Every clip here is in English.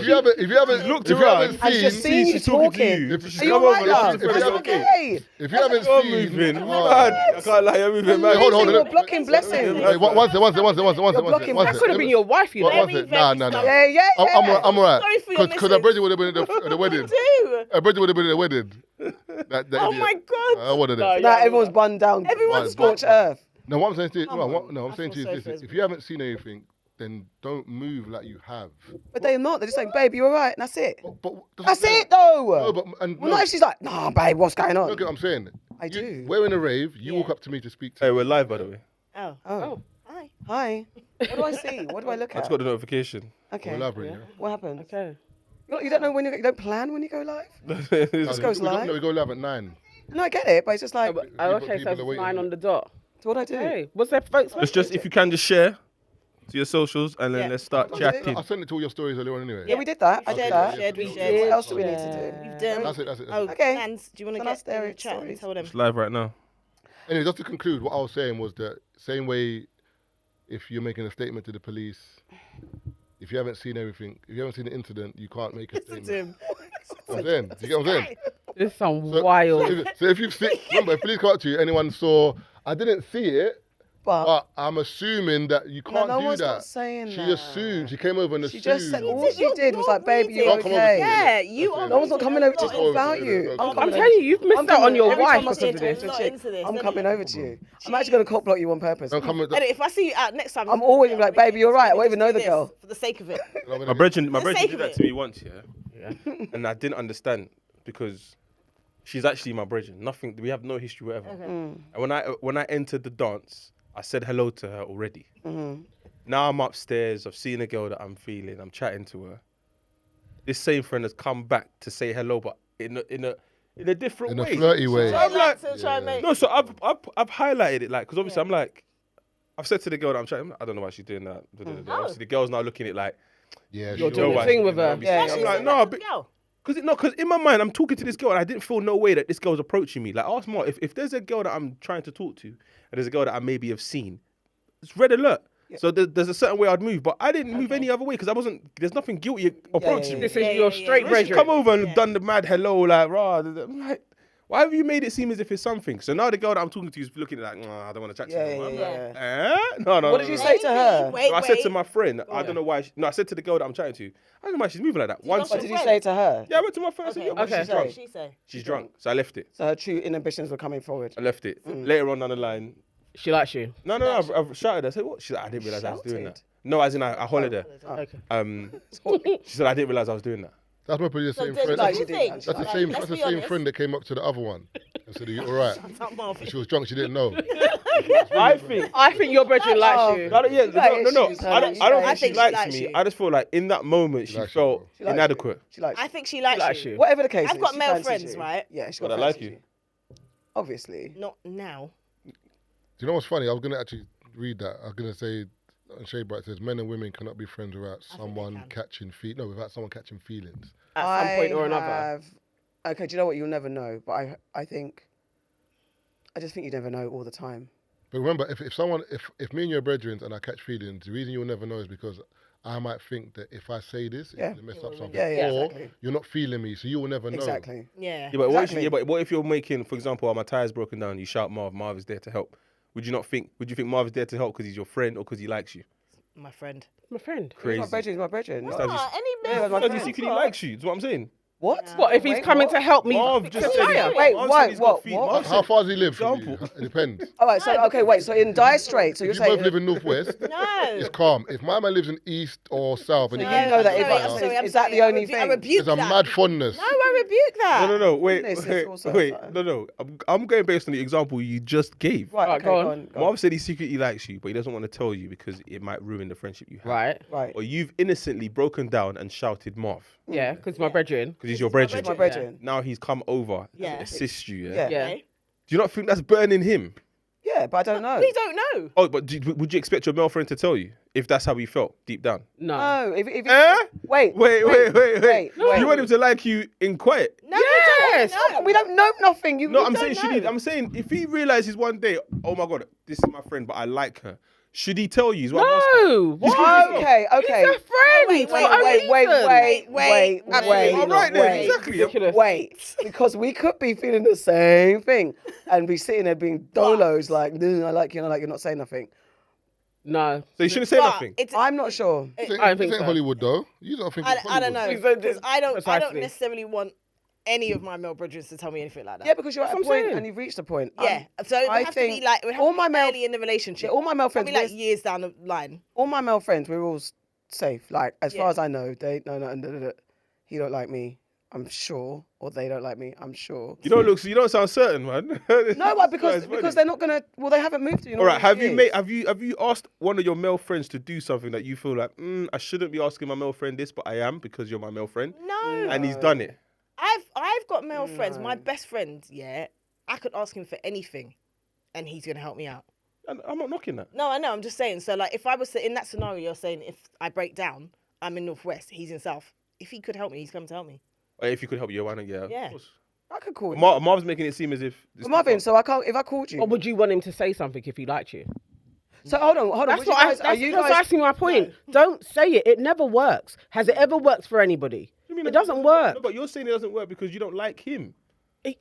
if you haven't looked around, I've just seen you talking. If Are you alright, love? if you haven't seen, moving. I can't lie, you're moving. hold on. You're blocking blessings. Hey, one second. blocking- One that second. could have been your wife, you know. One second. Nah. Yeah. I'm alright. Sorry for your Because a Bridget would have been at the wedding. do. A Bridget would have been at the wedding. Oh my God. What did Now it? everyone's bunned down. Everyone's scorched earth. No, what I'm saying to you, Come on. I'm saying to you is this: if you haven't seen anything, then don't move like you have. But they're not. They're just like, babe, you alright? And that's it. But That's it, though. No, but Well, not if she's like, nah, babe, what's going on? Look what I'm saying. I do. We're in a rave. You walk up to me to speak to Hey, me. we're live, by the way. Oh. Hi. Hi. What do I see? What do I look I at? just got the notification. Okay. We're live right now. What happened? Okay. You don't know when you don't plan when you go live? Just goes live. No, we go live at 9. No, I get it, but it's just like, Okay, so people are it's waiting. 9 on the dot. so what do I do? Hey, what's their folks? It's just if you can just share to your socials and then Yeah. let's start chatting. I sent it to all your stories earlier on anyway. Yeah, we did that. I did that. We What shared. else do we need to do? We've done. That's it. Oh, Okay. Nans, do you want So to that's get in their the chat and stories. tell them? It's live right now. Anyway, just to conclude, what I was saying was that same way, if you're making a statement to the police, if you haven't seen everything, if you haven't seen the incident, you can't make a Listen statement. to him. I'm saying, do you get what I'm saying? This sounds So- wild. So if you've seen, remember, if police come up to you, anyone saw, I didn't see it, but I'm assuming that you can't no do one's that. not saying She that. assumed, she came over and She assumed. just said all she did was like, babe, you Don't come over to okay? me. Yeah, you are. No one's not coming over to Don't come over about to me. you. Don't I'm come coming I'm over telling you, you've missed out on your every wife time I because see of a this. Not into this, I'm don't coming you? over to you. I'm actually going to cop block you on purpose. Don't come with And if I see you out next time, I'm always gonna be like, baby, you're right. I won't even know the girl. For the sake of it. My brethren For the sake did of that it. to me once, yeah. And I didn't understand because she's actually my brethren. Nothing. We have no history, whatever. And when I entered the dance, I said hello to her already. Now I'm upstairs. I've seen a girl that I'm feeling. I'm chatting to her. This same friend has come back to say hello, but in a different in a way. flirty way. So I'm like, to try and make. no. So I've highlighted it, like, because obviously I'm like, I've said to the girl that I'm chatting. I don't know why she's doing that. Obviously the girl's now looking at it like, Yeah, You're she doing was. the thing with her. Yeah, I'm yeah, like, no, because in my mind I'm talking to this girl and I didn't feel no way that this girl's approaching me. Like, ask more if there's a girl that I'm trying to talk to and there's a girl that I maybe have seen, it's red alert. So there's a certain way I'd move, but I didn't move any other way because there's nothing guilty approaching me. This is your straight When she brethren. come over and done the mad hello, like, rah, I'm like, why have you made it seem as if it's something? So now the girl that I'm talking to is looking at like, I don't want to chat to you. Yeah, I'm yeah, like, No. What did you say to her? Wait, So I said to my friend, I don't know why. I said to the girl that I'm chatting to, I don't know why she's moving like that. Once, What did you say to her? yeah, I went to my friend. I said, yeah, Okay. she's drunk. What did she say? She's drunk. So I left it. So her true inhibitions were coming forward. I left it. Later on down the line, She likes you. no, I've shouted. I said, what? She's like, I didn't realize I was doing that. Shouted? No, as in I hollered her. Okay. She said, I didn't realize I was doing that. That's probably the same did friend. like you she think? did, That's the like, same. let's That's the be same honest. friend that came up to the other one and said, "Are you all right?" She was drunk. She didn't know. I think your brethren likes you. No, yeah, no. issues, I honey. don't I think think she she likes likes me. you. I just feel like in that moment she likes you, felt She likes inadequate. She likes I think she likes you. whatever the case is. I've got she male fancies friends, you. right? Yeah, she But got I like fancies you. Obviously. Not now. Do you know what's funny? I was going to actually read that. I was going to say, on Shade Bright says, men and women cannot be friends without someone catching without someone catching feelings. At some point or another. Okay, do you know what? You'll never know. But I just think you never know all the time. But remember, if me and your brethren and I catch feelings, the reason you'll never know is because I might think that if I say this, Yeah. it's going to mess up something. Yeah, or exactly. you're not feeling me, so you will never know. Exactly. Yeah. Yeah, but Exactly. what if you're making, for example, my tire's broken down, you shout Marv is there to help. Would you think Marv is there to help because he's your friend or because he likes you? My friend. My friend. Crazy. My brethren, my brethren. That's how Any Yeah, man. my Because friend. he secretly likes you, that's what I'm saying. What? What if he's Wait, coming what? to help me? Marv fix just the said tire? Wait, Marv what? said he's got What? feet. What? Marv How far does he live from you? Example. It depends. All right, so okay, wait. So in Dire Straits, so you're If you both saying live in Northwest, No. it's calm. If my man lives in East or South, and So he you know that if I'm I- sorry, I'm is that the sorry. only I thing? rebuke there's a that. mad fondness. No, I rebuke that. No, wait. This is also Wait, something. no. I'm going based on the example you just gave. right, Alright, okay, go on. go on. Marv said he secretly likes you, but he doesn't want to tell you because it might ruin the friendship you have. Right. Right. Or you've innocently broken down and shouted Marv Yeah, because my brethren. because he's your brethren. My brethren. Now he's come over Yeah. to assist you. Yeah. Yeah. Okay. Do you not think that's burning him? Yeah, but I don't know. We don't know. Oh, but would you expect your male friend to tell you if that's how he felt deep down? No. No, if Eh? wait. Wait. wait. You want him to like you in quiet? No, Yes. we don't know. We don't know nothing. You No, we I'm don't saying she know. needs. I'm saying if he realizes one day, oh my god, this is my friend, but I like her. Should he tell you? Is what I'm asking. No. What? Okay. He's a friend. Wait, for a reason. Exactly. Wait, because we could be feeling the same thing and be sitting there being dolos like, I like you, you're not saying nothing. No. So you shouldn't say nothing. I'm not sure. I don't think this ain't so. Hollywood though. You don't think it's I don't Hollywood. know. Because I don't Precisely. necessarily want any of my male bridges to tell me anything like that. Yeah, because you're at a That's what I'm point saying. and you've reached a point. Yeah. So it would I have to be think like, it would have all to my be male- early in the relationship. all my male friends, Probably like years down the line. all my male friends, we're all safe. Like, as far as I know, they he don't like me, I'm sure, or they don't like me, I'm sure. You don't sound certain, man. No, but because they're not gonna. Well, they haven't moved to you. All right, have you asked one of your male friends to do something that you feel like, I shouldn't be asking my male friend this, but I am because you're my male friend, No. and he's done it. I've got male friends. My best friend, yeah, I could ask him for anything, and he's gonna help me out. And I'm not knocking that. No, I know. I'm just saying. So, like, if I was in that scenario, you're saying if I break down, I'm in Northwest, he's in South. If he could help me, he's come to help me. If you could help you, why not? Yeah. Yeah. Of course. I could call you. Marv's making it seem as if. But Marvin, so I can't. If I called you. Or would you want him to say something if he liked you? So hold on. That's Would what you guys, that's are you guys? precisely my point. Don't say it. It never works. Has it ever worked for anybody? It doesn't work. No, but you're saying it doesn't work because you don't like him.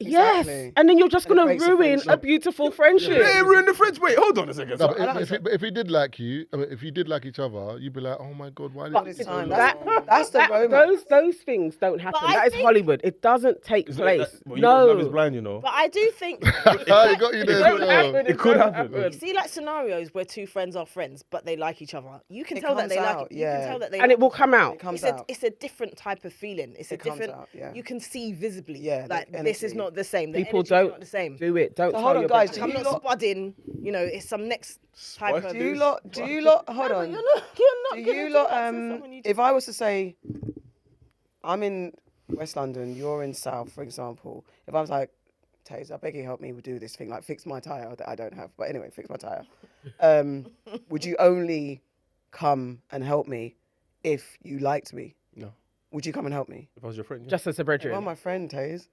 Yes, Exactly. and then you're just And it going breaks to the ruin friendship. a beautiful friendship. Yeah, ruin the friends. Wait, hold on a second. No, but if he did like you, I mean, if you did like each other, you'd be like, oh my god, why But did it's you do time. that? That's the romance. Those things don't happen. I That is think- Hollywood. It doesn't take place. Love is No. blind, you know. But I do think Ah, he got you there. Don't as well. happen. It could don't happen. you see like scenarios where two friends are friends, but they like each other. You can It tell that comes they like out, it. You yeah. can tell that they. And like it will each come other. out. It comes It's a, out. it's a different type of feeling. It's It a comes different. out, yeah. You can see visibly. Yeah, the like this is energy. not the same. The People energy's don't not the same. do it. Don't So tell hold on, your guys, best I'm friend. not spudding. You know, it's some next type of. Do you lot? Hold on. You're not Do gonna you do lot? that to someone you If I was to say, I'm in West London, you're in South, for example. If I was like, Tazer, I beg you help me do this thing, like fix my tire that I don't have. But anyway, fix my tire. Would you only come and help me if you liked me? No. Would you come and help me? If I was your friend, yeah. Just as a brethren. You're my friend, Taze.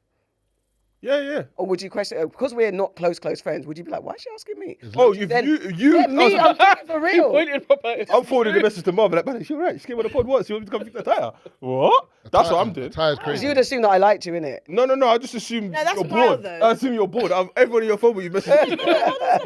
Yeah. Or would you question, because we're not close friends, would you be like, why is she asking me? Oh, you. Yeah, me, I'm talking for real. Pointed proper. I'm forwarding the message to Marv, like, man, she's right. She came on the pod once. You want me to come fix the tire? What? That's what I'm doing. Tire's Because crazy. you would assume that I liked you, innit? No. I just assume No, that's you're wild, bored. though. I assume you're bored. Everyone on your phone, but you message me.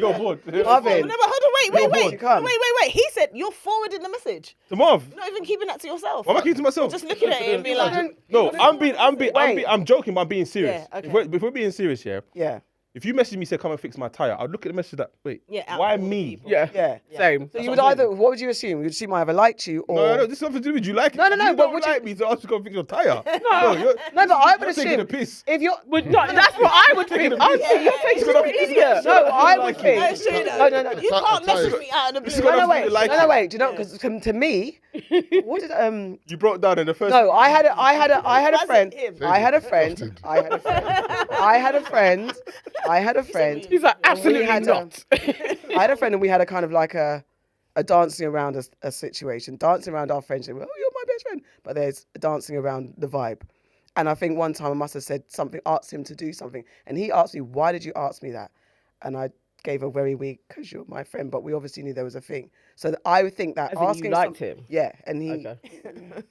You're bored. Marvin. No, but hold on, You're wait. bored, you can't. Wait. He said you're forwarding the message. To Marv. You're not even keeping that to yourself. Why am I keeping to myself? Just looking at it and being like, No, I'm joking, but I'm being serious. Yeah, okay. If we're being serious, yeah. Yeah. If you message me, say come and fix my tire, I'd look at the message that Yeah, out why of all the me? people. Yeah. Yeah. Same. So you would either, what would you assume? You'd assume I either liked you or... No, this has nothing to do with you like it. No, You but don't would you- like me to ask you to come fix your tire. No, No, but I would you're taking assume... a piss. If you're... No, that's what I would think. I would think you're taking It's an idiot. No, I would like think... No, it's true though. No. You can't message me out of the blue. got No, nothing to like it. wait. Do you know, because to me... What did... You broke down in the first. No, I had a Was it friend. him? I had a friend. He's like, and we absolutely had not. I had a friend and we had a kind of like a dancing around a situation, dancing around our friendship. Oh, you're my best friend. But there's dancing around the vibe. And I think one time I must have said something, asked him to do something. And he asked me, why did you ask me that? And I gave a very weak, because you're my friend, but we obviously knew there was a thing. So I would think that As in you asking... liked him? Yeah. And he... Okay.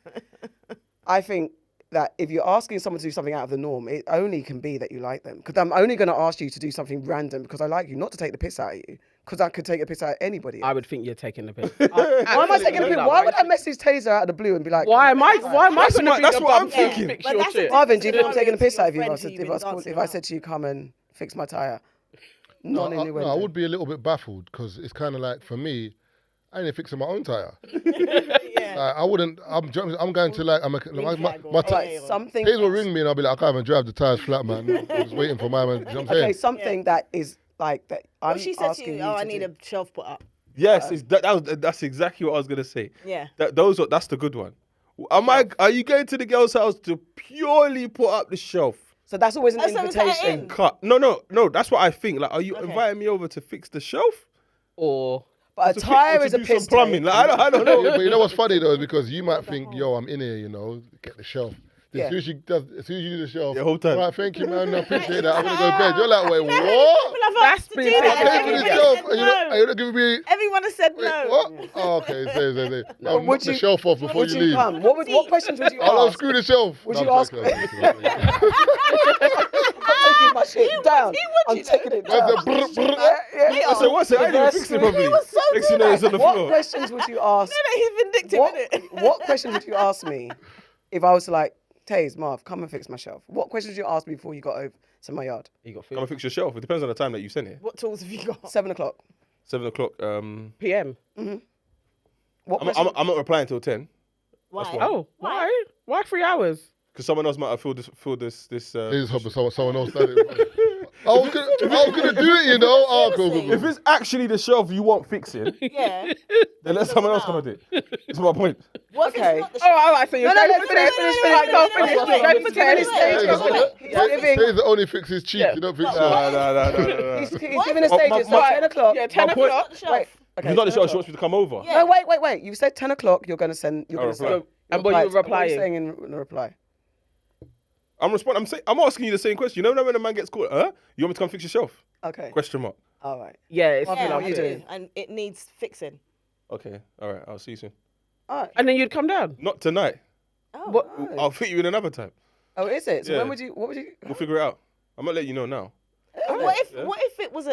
I think that if you're asking someone to do something out of the norm, it only can be that you like them. Because I'm only going to ask you to do something random because I like you, not to take the piss out of you. Because I could take the piss out of anybody. I would think you're taking the piss. Why am I taking the piss? Why would I message Tazer out of the blue and be like, Why am I going to that's what I'm thinking. fix But your that's shit? Marvin, do you think I'm taking the piss out of you? Friend If who I you've been said, dancing if I around. said to you, come and fix my tyre. No, Non innuendo. I would be a little bit baffled because it's kind of like, for me, I ain't fixing my own tire. Yeah. I wouldn't. I'm going to like. Like something. Taze will ring me and I'll be like, I can't even drive. The tire's flat, man. I'm just waiting for my man. You know what I'm saying? Okay, something that is like that. I'm Well, she said to asking you, "Oh, I to need do. a shelf put up." Yes, that's exactly what I was gonna say. Yeah. That's the good one. Are you going to the girl's house to purely put up the shelf? So that's always an Oh, so is that invitation. in? Cut. No. That's what I think. Like, are you inviting me over to fix the shelf? Or But a tyre is a do some piss plumbing. take. Like, I don't know. Yeah, but you know what's funny though is because you might think, yo, I'm in here, you know, get the shelf. As soon as you do the shelf, The whole time. Right, thank you, man. I appreciate that. I'm gonna go to bed. You're like, wait, what? That's to been do taken that. I paid for the Everybody shelf. said And no. you're not giving me. Everyone has said Wait, no. what? Oh, okay. Say. Would Knock the you- shelf off before Would you you leave. come? What questions would you I'll ask? unscrew the shelf. Would No, you I'm ask? joking, I'm joking. I'm taking my shit down. I'm taking it down. That's the brr, brr. I said, what's it? I didn't fix it properly. Next you know, it's on the What floor. questions would you ask? He's vindictive, innit? What questions would you ask me if I was to like, Taze, Marv, come and fix my shelf? What questions would you ask me before you got over to my yard? You got Come and fix your shelf. It depends on the time that you sent it. What tools have you got? 7 o'clock. 7 o'clock. PM. What I'm question? not replying till 10 Why? Oh, why? Why 3 hours? because someone else might have filled this. Please hope someone else done it. I was gonna do it, you know. Oh, cool. If it's actually the shelf you want fixing, Yeah. then let someone else come and do it. That's my point. What if Okay. it's not the Oh, all right. So you're No, going for finish. Right, go finish. no, no, Go he's for giving his 10. stage. He's giving. Taser that only fixes cheap. Yeah. You don't fix No. He's giving a stage. It's my- 10 o'clock. Yeah, 10 My point- o'clock. Wait. Okay. He's not the 10 shelf. She o'clock. wants me to come over. Yeah. No, wait. You said 10 o'clock. You're gonna send. You're gonna reply. send. And what you're What are you replying? saying in the reply? I'm responding. I'm asking you the same question. You know when a man gets caught, huh? You want me to come fix your shelf? Okay. Question mark. All right. Yeah, it's Marvin, Yeah, what are you I doing? do. And it needs fixing. Okay. All right. I'll see you soon. All right. And then you'd come down. Not tonight. Oh. What? I'll fit you in another time. Oh, is it? So Yeah. when would you? What would you? We'll figure it out. I'm not letting you know now. What if it was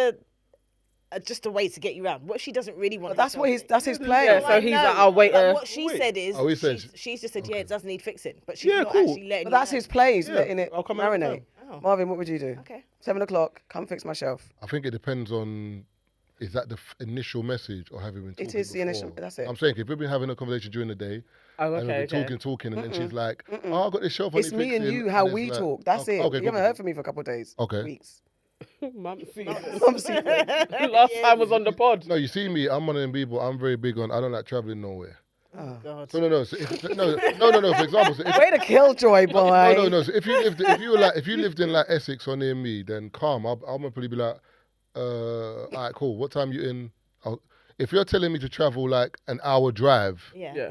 just a way to get you round? What if she doesn't really want? But that's the what shelf he's. fixed? That's his plan. Yeah, so he's like, I'll wait. But what she Wait. said is, Oh, he said- she's just said, yeah, it does need fixing, but she's Yeah, not cool. actually letting. But that's you his play. He's Yeah, letting it I'll come every marinate. time. know. Oh, Marvin, what would you do? okay. 7 o'clock. Come fix my shelf. I think it depends on, is that the initial message or have you been talking It is the initial. before? That's it. I'm saying if we've been having a conversation during the day Oh, and okay. we've been talking, and then she's like, Mm-mm. "Oh, I got this shelf." I It's need me and fixing," you. How it's we like, talk. That's okay, it. Okay, You haven't cool. heard from me for a couple of days. Okay. Weeks. Mum, see. I'm secret. Last time was on the pod. No, you see me. I'm one of them people. I'm very big on. I don't like traveling nowhere. Oh. God. So no. So no. For example, so if, Way to kill Joy, boy. no. So if you lived in like Essex or near me, then calm. I'm gonna probably be like, all right, cool. What time you in? If you're telling me to travel like an hour drive, Yeah. Yeah.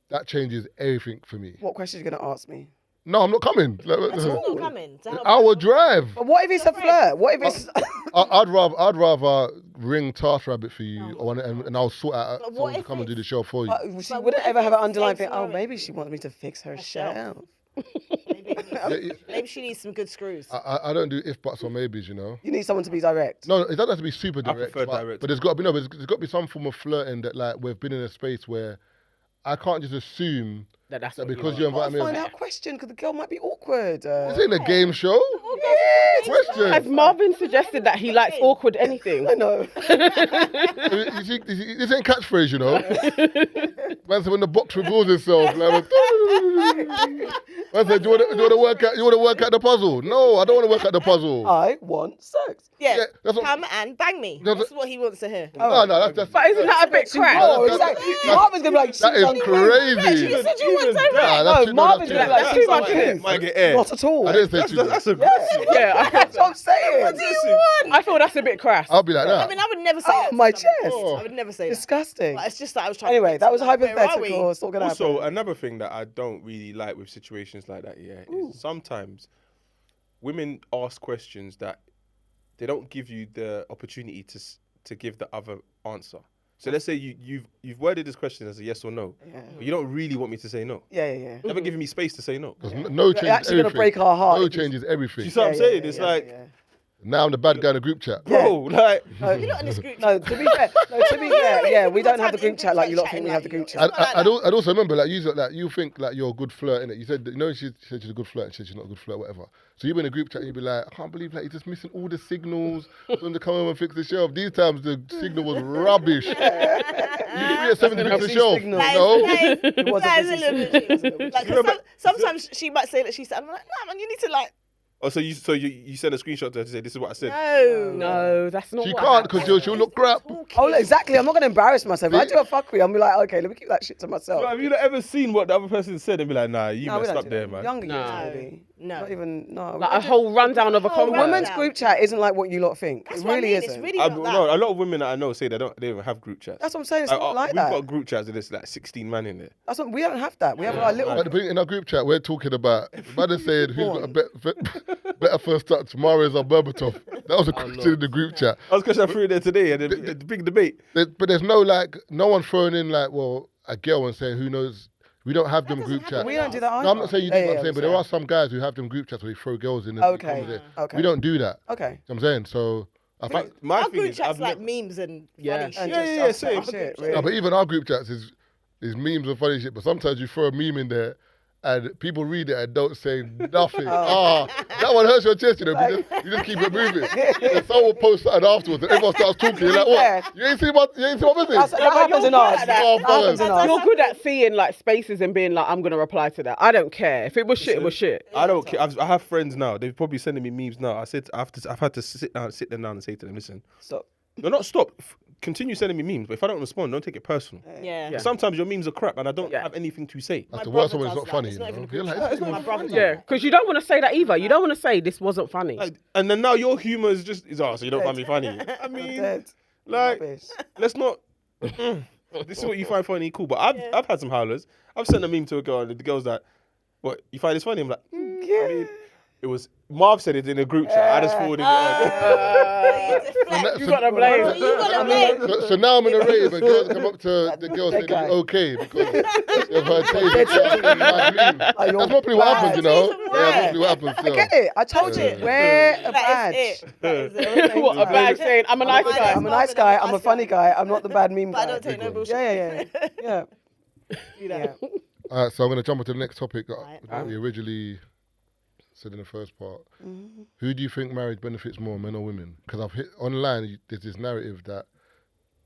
that changes everything for me. What question are you gonna ask me? No, I'm not coming. Like, That's all not coming. To an help hour you. drive. But what if it's a flirt? What if it's? I'd rather ring Task Rabbit for you, and I'll sort out But what someone to if come and do the it's- show for you. She But wouldn't what ever if have an it's underlying same thing. Oh, scenario? maybe she wants me to fix her shelf. shelf. Maybe she needs some good screws. I don't do if buts or maybes, you know. You need someone to be direct. No, it doesn't have to be super I direct. prefer but, direct. but there's got to be some form of flirting that like we've been in a space where I can't just assume That's that what because you you Gotta invite me. find out question because the girl might be awkward. This ain't a game show. Has Question. Marvin suggested that he likes awkward anything? I know. You see, this ain't catchphrase, you know. Man said when the box reveals itself, like, man said, do you want to work out the puzzle? No, I don't want to work out the puzzle. I want sex. Yeah. Yeah, that's what- Come and bang me. That's That's what he wants to hear. No, that's But isn't that a bit crass? Oh, exactly. Marvin's gonna be like, that is crazy. You said you want direct. Nah, No, that's too Marvin's much. gonna be like, That's she's too much, like innit? this. Might get air. Not at all. I didn't say too much. That's aggressive. Yeah, That's what I'm saying. What do you want? I feel that's a bit crass. I'll be like I that. mean, I would never say Oh, that. to my someone. chest. I would never say that. Disgusting. But it's just that I was trying Anyway, to that was where are we? hypothetical. It's not gonna Also, happen. another thing that I don't really like with situations like that, is sometimes women ask questions that they don't give you the opportunity to give the other answer. So let's say you've worded this question as a yes or no, but you don't really want me to say no. Yeah. Never giving me space to say no. Because no changes actually gonna everything. break our heart No if you- changes everything. You see what I'm saying? It's like, yeah. Now I'm the bad guy in the group chat. bro, like, You're not in this group. No, to be fair, yeah, we don't have the group chat like you lot think chatting we like have the group you. chat. I'd also remember you think like you're a good flirt, innit? You said she said she's a good flirt, and she said she's not a good flirt, whatever. So you've been in a group chat and you'd be like, I can't believe like you're just missing all the signals for them to come home and fix the shelf. These times the signal was rubbish. You 3 at 7 to fix the shelf. signal. No. It was a That is busy a little bit season. shit. Like, 'cause sometimes she might say that she said, I'm like, nah, man, you need to like, oh, so you send a screenshot to her to say this is what I said. No, that's not She what can't happened. because she'll look crap. Oh, exactly. I'm not gonna embarrass myself. If I do a fuckery, I'm be like, okay, let me keep that shit to myself. Bro, have you not ever seen what the other person said and be like, nah, you No, we messed don't up do there, that. man? Younger No. years, maybe. No. Not even no. Like a whole rundown of a whole A convo. women's group chat isn't like what you lot think. That's It what I really mean. isn't. It's really I, not that. no, a lot of women that I know say they don't even have group chats. That's what I'm saying. It's not like we've that. got group chats and there's like 16 man in there. That's what we don't have that. We have like little. But in our group chat, we're talking about, man is saying who's got a better first touch, Mahrez or Berbatov. That was a question in the group chat. I was because I threw it there today and the big debate. But there's no no one throwing in like, well, a girl and saying who knows. We don't have them group chats. We don't do that either. No, I'm not saying you do what I'm Yeah, saying, but there are some guys who have them group chats where they throw girls in. And Okay. Okay. We don't do that. Okay. You know what I'm saying? So I think, My Our thing group is, chats I've like never- memes and Yeah. funny shit. And Yeah, just yeah, us same. saying shit, no, really. but even our group chats is memes and funny shit. But sometimes you throw a meme in there, and people read it and don't say nothing. That one hurts your chest, you know. You just keep it moving. And someone will post something afterwards, and everyone starts talking. You're like, what? You ain't see my message? That happens in ours. good at That Oh, happens in ours. You're good at seeing like spaces and being like, I'm gonna reply to that. I don't care. If it was shit, it was shit. I don't care. I have friends now. They're probably sending me memes now. I've had to sit them down and say to them, listen, So, no, not stop. Continue sending me memes, but if I don't respond, don't take it personal. Yeah. Sometimes your memes are crap and I don't have anything to say. That's My the worst brother one. It's does not funny. that. It's not you know? even a You're group like, chat. it's not My brother funny. Yeah, because you don't want to say that either. You don't want to say this wasn't funny. And then now your humor is just so you don't find me funny. I mean, dead. like, Rubbish. let's not. This is what you find funny, cool. But I've had some howlers. I've sent a meme to a girl and the girl's like, "What you find this funny?" I'm like, I mean, it was Marv said it in a group chat. I just forwarded it on. You got to blame. You got to blame. So now I'm in a rave and girls come up to the girl saying guy. it's okay because they've heard Tazer. That's probably what happens, you know. Taser Yeah, that's probably what happens. I get it. I told you. Wear a That badge. is it. That is it. What a bag saying, I'm a nice nice guy. I'm a nice guy. I'm a funny guy. I'm not the bad meme But I guy. don't take no bullshit. Yeah. Do that. All right, so I'm going to jump into the next topic that Right. we originally said in the first part. Who do you think marriage benefits more, men or women? Because I've hit online, there's this narrative that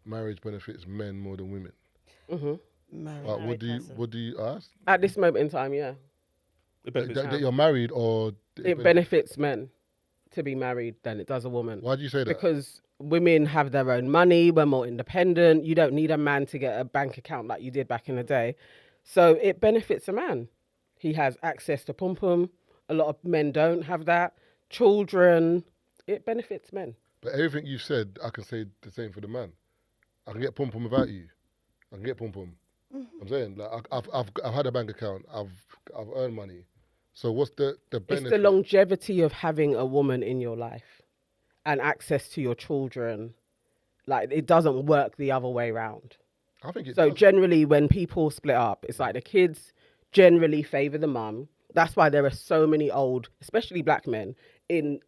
marriage benefits men more than women. Married. What do you ask? At this moment in time, yeah. It benefits That you're married or It benefits men to be married than it does a woman. Why do you say that? Because women have their own money, we're more independent. You don't need a man to get a bank account like you did back in the day. So it benefits a man. He has access to pum pum. A lot of men don't have that. Children, it benefits men. But everything you said, I can say the same for the man. I can get pum pum without you. I can get pum pum. I'm saying, like, I've had a bank account. I've earned money. So what's the benefit? It's the longevity of having a woman in your life and access to your children. Like, it doesn't work the other way around. I think it So does. generally, when people split up, it's like the kids generally favour the mum. That's why there are so many old, especially black men, in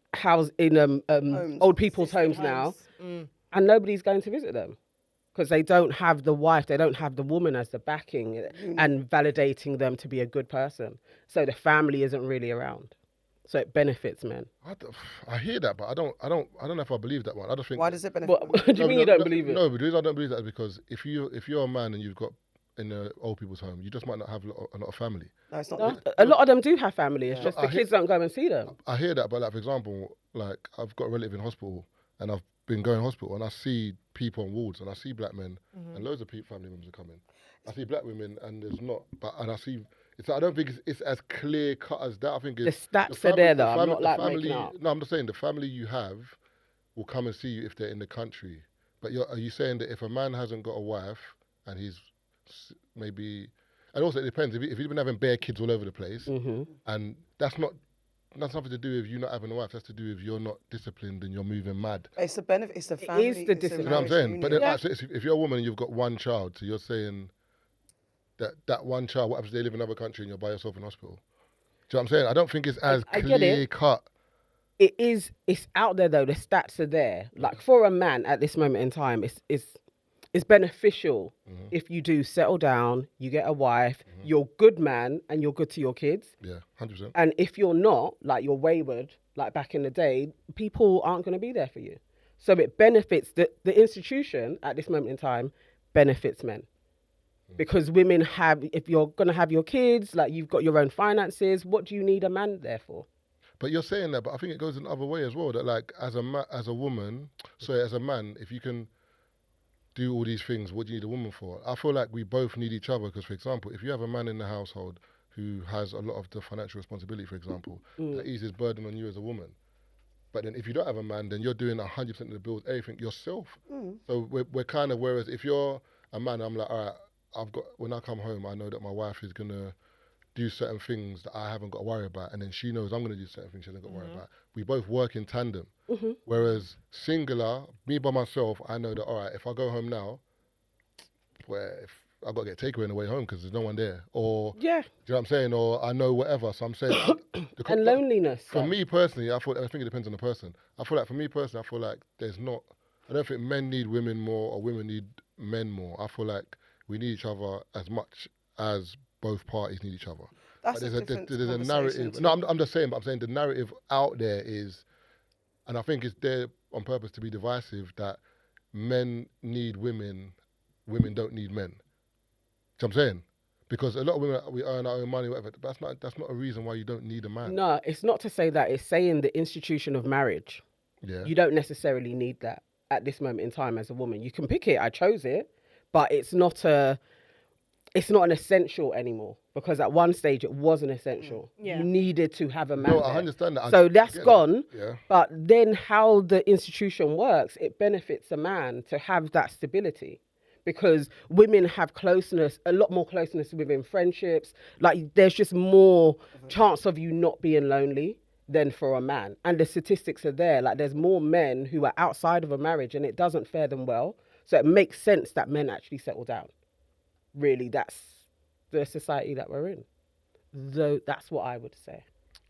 old people's homes now, and nobody's going to visit them because they don't have the wife, they don't have the woman as the backing and validating them to be a good person. So the family isn't really around. So it benefits men. I hear that, but I don't know if I believe that one. I just think. Why does it benefit? What do you mean you don't believe it? No, but the reason I don't believe that is because if you're a man and you've got in the old people's home, you just might not have a lot of family. No, it's not. No, a lot of them do have family. It's just I the hear- kids don't go and see them. I hear that, but like for example, like I've got a relative in hospital, and I've been going to hospital, and I see people on wards, and I see black men, and loads of family members are coming. I see black women, and there's not, and I see. I don't think it's as clear cut as that. I think The it's, stats are there, though. I'm not the like family. making up. No, I'm just saying the family you have will come and see you if they're in the country. But are you saying that if a man hasn't got a wife and he's maybe, and also it depends if he's been having bare kids all over the place, and that's nothing to do with you not having a wife. That's to do with you're not disciplined and you're moving mad. It's the benefit. It's the family. is the it's a discipline. You know what I'm marriage saying? But union. then, so if you're a woman and you've got one child, so you're saying that one child, what happens if they live in another country and you're by yourself in hospital? Do you know what I'm saying? I don't think it's as I get clear it. cut. It's out there though. The stats are there. Like for a man at this moment in time, it's beneficial if you do settle down, you get a wife, you're a good man, and you're good to your kids. Yeah, 100%. And if you're not, like you're wayward, like back in the day, people aren't going to be there for you. So it benefits the institution at this moment in time benefits men. Because women have, if you're going to have your kids, like you've got your own finances, what do you need a man there for? But you're saying that, but I think it goes in the other way as well. That like as a woman, as a man, if you can do all these things, what do you need a woman for? I feel like we both need each other because, for example, if you have a man in the household who has a lot of the financial responsibility, for example, that eases burden on you as a woman. But then if you don't have a man, then you're doing 100% of the bills, everything yourself. So we're kind of, whereas if you're a man, I'm like, all right, when I come home, I know that my wife is going to do certain things that I haven't got to worry about. And then she knows I'm going to do certain things she hasn't got to worry about. We both work in tandem. Whereas singular, me by myself, I know that, all right, if I go home now, if I've got to get takeaway on the way home because there's no one there. Or, do you know what I'm saying? Or I know whatever. So I'm saying... and loneliness. For me personally, I think it depends on the person. I feel like for me personally, I feel like I don't think men need women more or women need men more. I feel like we need each other as much as both parties need each other. That's there's a a narrative. No, I'm just saying, but I'm saying the narrative out there is, and I think it's there on purpose to be divisive, that men need women, women don't need men. Do you know what I'm saying? Because a lot of women, we earn our own money, whatever. But that's not a reason why you don't need a man. No, it's not to say that. It's saying the institution of marriage. Yeah. You don't necessarily need that at this moment in time as a woman. You can pick it. I chose it, but it's not an essential anymore, because at one stage it was an essential. Yeah. You needed to have a man. No, there. I understand that. So that's gone. Yeah. But then how the institution works, it benefits a man to have that stability. Because women have closeness, a lot more closeness within friendships. Like, there's just more chance of you not being lonely than for a man. And the statistics are there. Like, there's more men who are outside of a marriage and it doesn't fare them well. So it makes sense that men actually settle down. Really, that's the society that we're in. Though that's what I would say.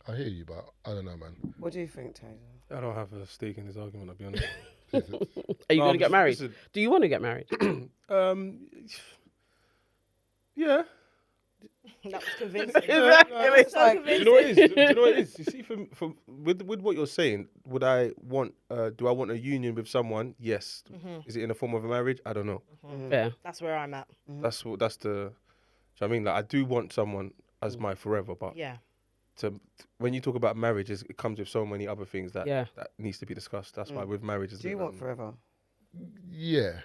I hear you, but I don't know, man. What do you think, Tazer? I don't have a stake in this argument, I'll be honest. Are you going to get married? Do you want to get married? Yeah. That was convincing. It's like, Do you know what it is? Do you know what it is? You see, with what you're saying, do I want a union with someone? Yes. Is it in the form of a marriage? I don't know. Yeah. That's where I'm at. That's the. Do you know what I mean? Like, I do want someone as my forever, but Yeah. when you talk about marriage, it comes with so many other things that needs to be discussed. That's why with marriage, do you want forever? Yeah.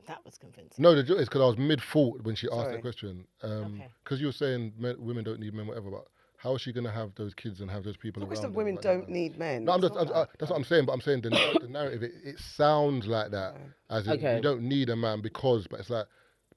That was convincing. No, the joke is because I was mid-thought when she asked Sorry. that question. Okay. Because you were saying women don't need men, whatever, but how is she going to have those kids and have those people It's not around that her women right don't now? need men. No, It's not that. that's what I'm saying, but I'm saying the narrative, it sounds like that. As in, you don't need a man because, but it's like,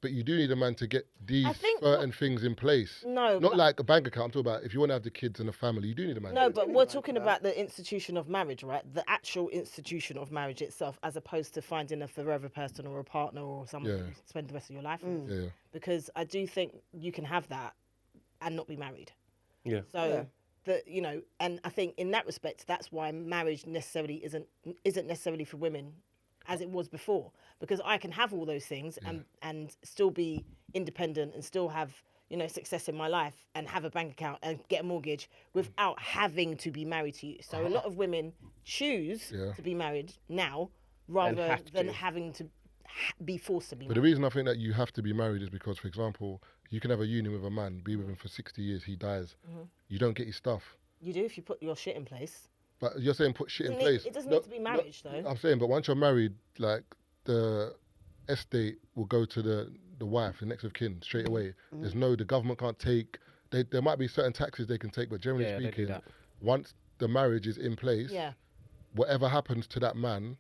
but you do need a man to get these certain things in place. No, Not but- like a bank account. I'm talking about if you want to have the kids and the family, you do need a man. No, but we're talking about the institution of marriage, right? The actual institution of marriage itself, as opposed to finding a forever person or a partner or someone you spend the rest of your life with. Yeah. Because I do think you can have that and not be married. Yeah. So and I think in that respect, that's why marriage necessarily isn't necessarily for women as it was before, because I can have all those things and still be independent and still have success in my life and have a bank account and get a mortgage without having to be married to you. So a lot of women choose to be married now rather than having to be forced to be But married. the reason I think that you have to be married is because, for example, you can have a union with a man, be with him for 60 years, he dies. You don't get his stuff. You do if you put your shit in place. But you're saying put shit in place. It doesn't need to be marriage, though. I'm saying, but once you're married, like, the estate will go to the wife, the next of kin, straight away. The government can't take, there might be certain taxes they can take, but generally speaking, once the marriage is in place, whatever happens to that man,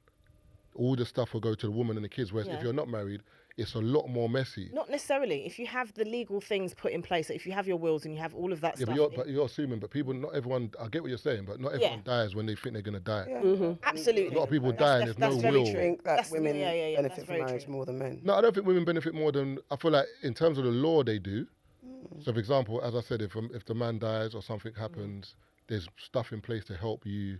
all the stuff will go to the woman and the kids. Whereas if you're not married, it's a lot more messy. Not necessarily. If you have the legal things put in place, if you have your wills and you have all of that stuff. But you're assuming, but people, not everyone, I get what you're saying, but not everyone dies when they think they're going to die. Absolutely. A lot of people die and there's no I will. think that That's- women yeah, benefit that's from very marriage true. more than men. No, I don't think women benefit more than, I feel like in terms of the law they do. So for example, as I said, if the man dies or something happens, there's stuff in place to help you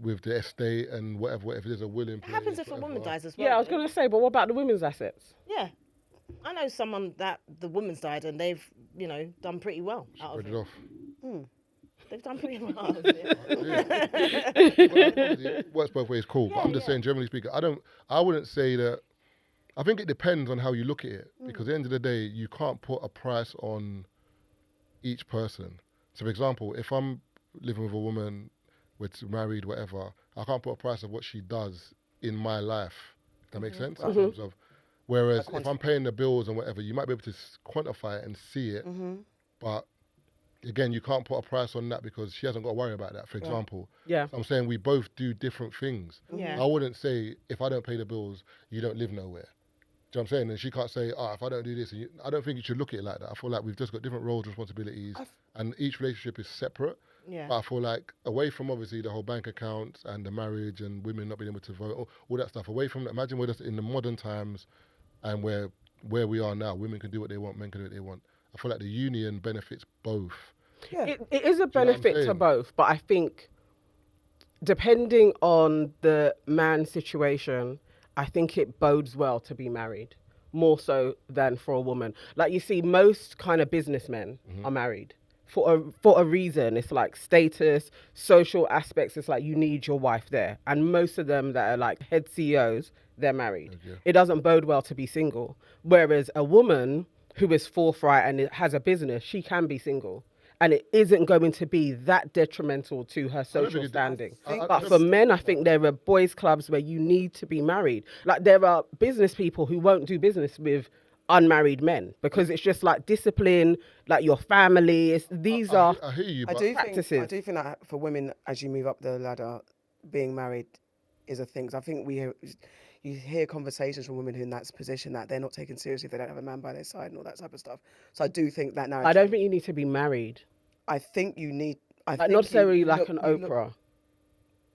with the estate and whatever, if there's a will in It place. happens if a woman dies as well. Yeah, I was though. going to say, but what about the women's assets? Yeah. I know someone that the woman's died and they've, done pretty well out of Spread it. it off. They've done pretty well out of it. It works both ways, cool. But I'm just saying, generally speaking, I wouldn't say that. I think it depends on how you look at it, because at the end of the day, you can't put a price on each person. So, for example, if I'm living with a woman, we're married, whatever, I can't put a price of what she does in my life. That makes sense. In terms of, whereas if I'm paying the bills and whatever, you might be able to quantify it and see it, but again, you can't put a price on that because she hasn't got to worry about that. For example, Yeah. I'm saying we both do different things. Yeah. I wouldn't say if I don't pay the bills, you don't live nowhere. Do you know what I'm saying? And she can't say, if I don't do this, I don't think you should look at it like that. I feel like we've just got different roles, responsibilities, and each relationship is separate. Yeah. But I feel like away from obviously the whole bank accounts and the marriage and women not being able to vote, all that stuff, away from that, imagine we're just in the modern times and where we are now, women can do what they want, men can do what they want. I feel like the union benefits both. Yeah. It is a you know what I'm benefit to saying? both, but I think depending on the man's situation, I think it bodes well to be married more so than for a woman. Like you see, most kind of businessmen are married for a reason. It's like status, social aspects. It's like you need your wife there, and most of them that are like head CEOs, they're married. Yeah. It doesn't bode well to be single. Whereas a woman who is forthright and has a business, she can be single. And it isn't going to be that detrimental to her social think it- standing. I But don't for think- men, I think there are boys' clubs where you need to be married. Like there are business people who won't do business with unmarried men because it's just like discipline, like your family. These are I hear you, I but do practices. think that for women, as you move up the ladder, being married is a thing. 'Cause I think you hear conversations from women who in that position that they're not taken seriously if they don't have a man by their side and all that type of stuff. So I do think that narrative. I don't think you need to be married. I think you need. Like think not necessarily you like look- an you look- Oprah.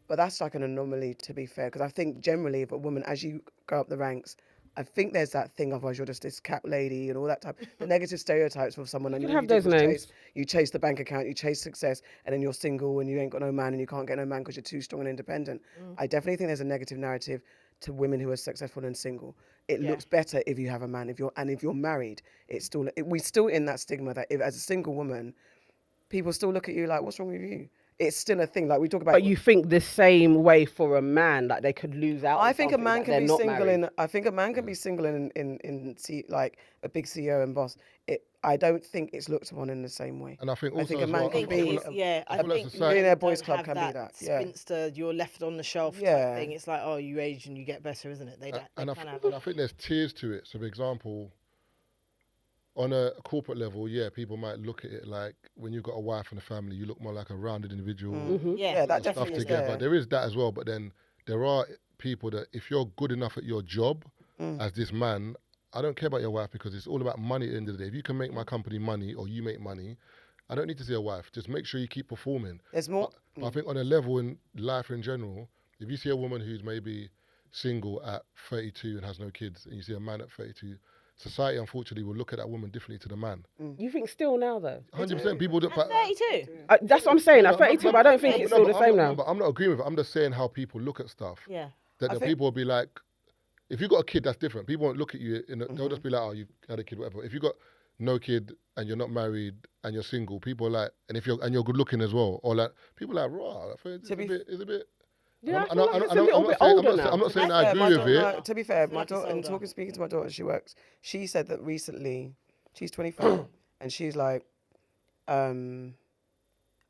But that's like an anomaly, to be fair, because I think generally, if a woman, as you go up the ranks, I think there's that thing. Otherwise, you're just this cat lady and all that type. The negative stereotypes of someone. And can all have you did those was names. you chase the bank account, you chase success, and then you're single and you ain't got no man and you can't get no man because you're too strong and independent. I definitely think there's a negative narrative to women who are successful and single. It looks better if you have a man. If you're married, we're still in that stigma that if, as a single woman, people still look at you like, what's wrong with you? It's still a thing. Like we talk about. But you think the same way for a man, like they could lose out. I on think a something man that can they're be not single married. I think a man can be single like a big CEO and boss. I don't think it's looked upon in the same way. and I think also I think a as man well, can I feel be like- I feel like think society- Millionaire men Boys don't Club have can be that, yeah. spinster, you're left on the shelf Yeah. type thing. It's like, oh, you age and you get better, isn't it? They don't. and They I, can f- have and I think there's tiers to it. So, for example, on a corporate level, yeah, people might look at it like when you've got a wife and a family, you look more like a rounded individual. Yeah, that Stuff definitely is together. there. There is that as well, but then there are people that if you're good enough at your job as this man, I don't care about your wife because it's all about money at the end of the day. If you can make my company money or you make money, I don't need to see a wife. Just make sure you keep performing. There's more. But I think on a level in life in general, if you see a woman who's maybe single at 32 and has no kids, and you see a man at 32, society unfortunately will look at that woman differently to the man. You think still now though? 100% people do. But 32. That's what I'm saying. At 32, but I don't think no, it's no, still but the I'm same not- now. no, But I'm not agreeing with it. I'm just saying how people look at stuff. Yeah. That the people will be like, if you got a kid, that's different. People won't look at you. They'll just be like, oh, you had a kid, whatever. If you got no kid and you're not married and you're single, people are like, and you're good looking as well, or like people are like, raw. It's a bit. Yeah, I And feel like it's a I'm little not bit saying- older now. I'm not saying I Yeah, agree my with daughter- it. To be fair, feel my like it's daughter, and older. speaking to my daughter, she works. She said that recently, she's 25, and she's like,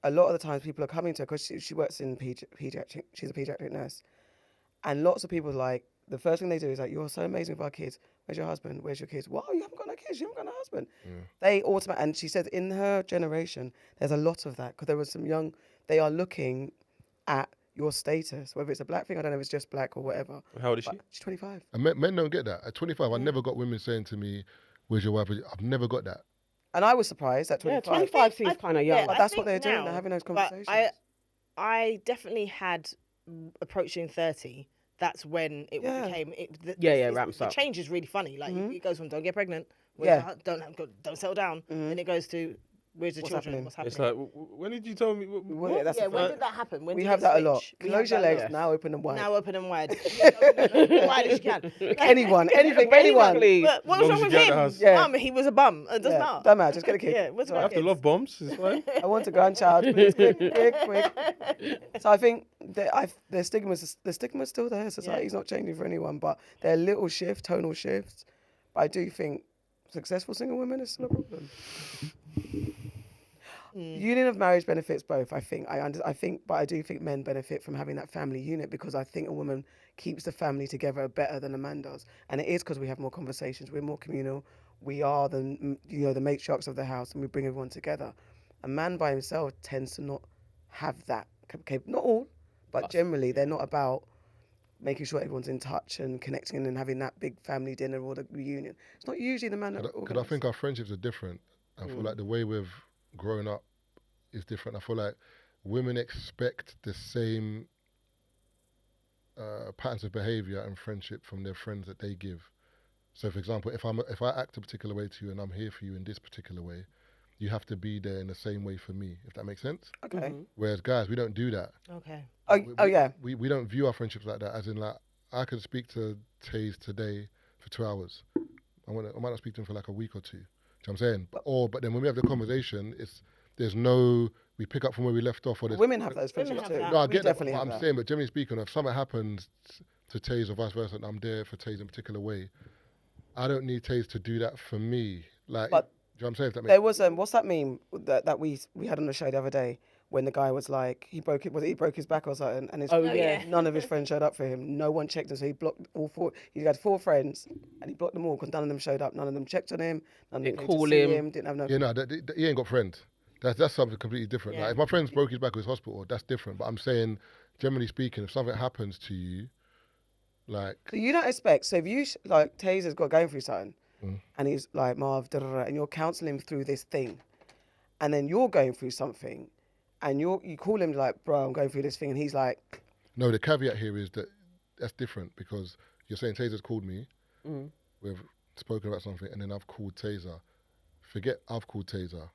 a lot of the times people are coming to her because she works in pediatric. She's a pediatric nurse, and lots of people like the first thing they do is like, "You're so amazing with our kids. Where's your husband? Where's your kids? Wow, you haven't got no kids. You haven't got no husband." They automatically, and she said in her generation, there's a lot of that because there was some young. They are looking at your status, whether it's a black thing. I don't know if it's just black or whatever. How old is she? But she's 25. And men don't get that. At 25, I never got women saying to me, "Where's your wife?" I've never got that. And I was surprised at Yeah, 25. 25 seems kind of young. But I that's what think they're doing, now, they're having those but conversations. I definitely had approaching 30. That's when it Yeah. became. ramps the up. change is really funny. Like it goes from don't get pregnant, Yeah. don't settle down, then it goes to where's the What's children? happening? What's happening? It's like, when did you tell me? Well, that's yeah, the when thing. did that happen? When We did have it that a lot. switch? We Close have your that a legs, lot. now open them wide. Now open and wide. Wide as you can. Anyone, anything, anyone. Basically, But what long was wrong as with you get out him? the house. Yeah. He was a bum. It doesn't Yeah, matter. don't matter, just get a kid. Yeah, what's I about have to kids? love bombs. It's fine. I want a grandchild, please, quick. So I think the stigma's still there. Society's not changing for anyone, but there are little shifts, tonal shifts. But I do think successful single women is still a problem. Union of marriage benefits both. I think. But I do think men benefit from having that family unit because I think a woman keeps the family together better than a man does, and it is because we have more conversations. We're more communal. We are the matriarchs of the house, and we bring everyone together. A man by himself tends to not have that. Not all, but generally they're not about making sure everyone's in touch and connecting and having that big family dinner or the reunion. It's not usually the man that Because I organises. think our friendships are different. I feel like the way we've grown up is different. I feel like women expect the same patterns of behaviour and friendship from their friends that they give. So, for example, if I act a particular way to you and I'm here for you in this particular way, you have to be there in the same way for me, if that makes sense. Okay. Whereas guys, we don't do that. Okay. Yeah. We don't view our friendships like that. As in, like, I could speak to Taze today for 2 hours. I might not speak to him for like a week or two. Do you know what I'm saying? But then when we have the conversation, we pick up from where we left off. Or Women have those friendships have too. that. no, I We get that. definitely But have I'm that. saying, but generally speaking, if something happens to Taze or vice versa, and I'm there for Taze in a particular way, I don't need Taze to do that for me. Like, But do you know what I'm saying? If that makes There was what's that meme that we had on the show the other day when the guy was like he broke his back or something and yeah. none of his friends showed up for him. No one checked him, so he blocked all four. He had 4 friends and he blocked them all because none of them showed up. None of them checked on him. None of them Didn't came call to see him. Didn't have no. Yeah, no, he ain't got friends. That's something completely different. Yeah. Like, if my friends broke his back with his hospital, that's different. But I'm saying, generally speaking, if something happens to you, like, So you don't expect. So if you like Taser's got going through something, and he's like Marv, and you're counselling him through this thing, and then you're going through something, and you call him like, bro, I'm going through this thing, and he's like, no, the caveat here is that that's different because you're saying Taser's called me, we've spoken about something, and then I've called Taser. Forget I've called Taser.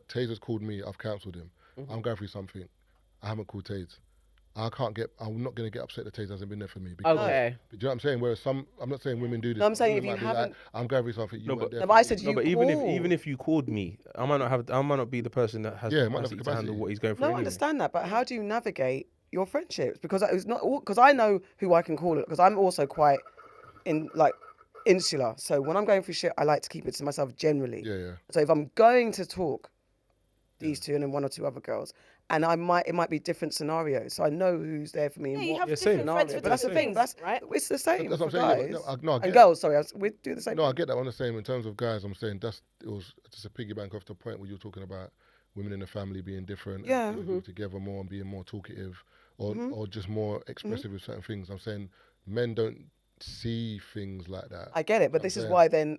Taser's called me, I've counselled him. I'm going through something. I haven't called Taser. I'm not going to get upset that Taser hasn't been there for me. Because, Okay. do you know what I'm saying? Whereas I'm not saying women do this. No, I'm saying women if you might be like, haven't- I'm going through something. You weren't there. no, for but I me. said No, you but call. even if you called me, I might not be the person that has Yeah, the might not have capacity to handle capacity. what he's going through. No, I anyway. understand that, but how do you navigate your friendships? Because it's not because I know who I can call it. Because I'm also quite insular. So when I'm going through shit, I like to keep it to myself generally. Yeah, yeah. So if I'm going to talk, these two and then 1 or 2 other girls, and it might be different scenarios. So I know who's there for me. Yeah, and you what have same. different friends scenario. for But that's the different thing. things, right? It's the same That's for what I'm saying. guys Yeah, no, I get and it. girls. Sorry, we do the same. No, I get that. I'm the same in terms of guys. I'm saying it was just a piggyback off the point where you were talking about women in the family being different, Yeah. and being together more and being more talkative, or just more expressive with certain things. I'm saying men don't see things like that. I get it, but this is saying. why then,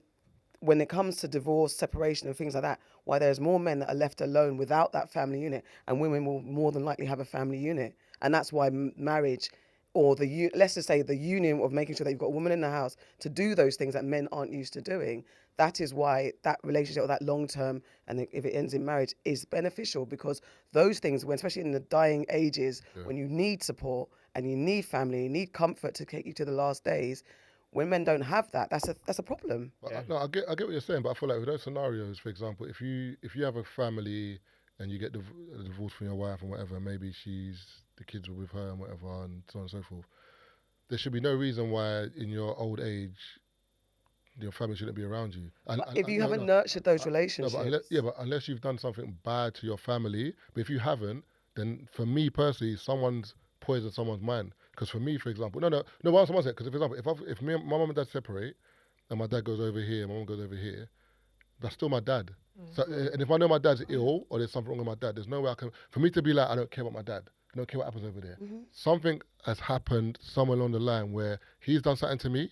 when it comes to divorce, separation, and things like that, why there's more men that are left alone without that family unit, and women will more than likely have a family unit, and that's why marriage, or let's just say the union of making sure that you've got a woman in the house to do those things that men aren't used to doing. That is why that relationship or that long term, and if it ends in marriage, is beneficial because those things, especially in the dying ages, when you need support and you need family, you need comfort to take you to the last days. When men don't have that, that's a problem. But no, I get what you're saying, but I feel like with those scenarios, for example, if you have a family and you get a divorce from your wife and whatever, maybe the kids were with her and whatever, and so on and so forth. There should be no reason why in your old age your family shouldn't be around you. If you haven't nurtured those relationships, but unless you've done something bad to your family, but if you haven't, then for me personally, someone's poisoned someone's mind. Because for me, for example, what someone said, because for example, if my mum and dad separate, and my dad goes over here, my mum goes over here, that's still my dad. So, and if I know my dad's ill or there's something wrong with my dad, there's no way for me to be like, I don't care about my dad. I don't care what happens over there. Something has happened somewhere along the line where he's done something to me,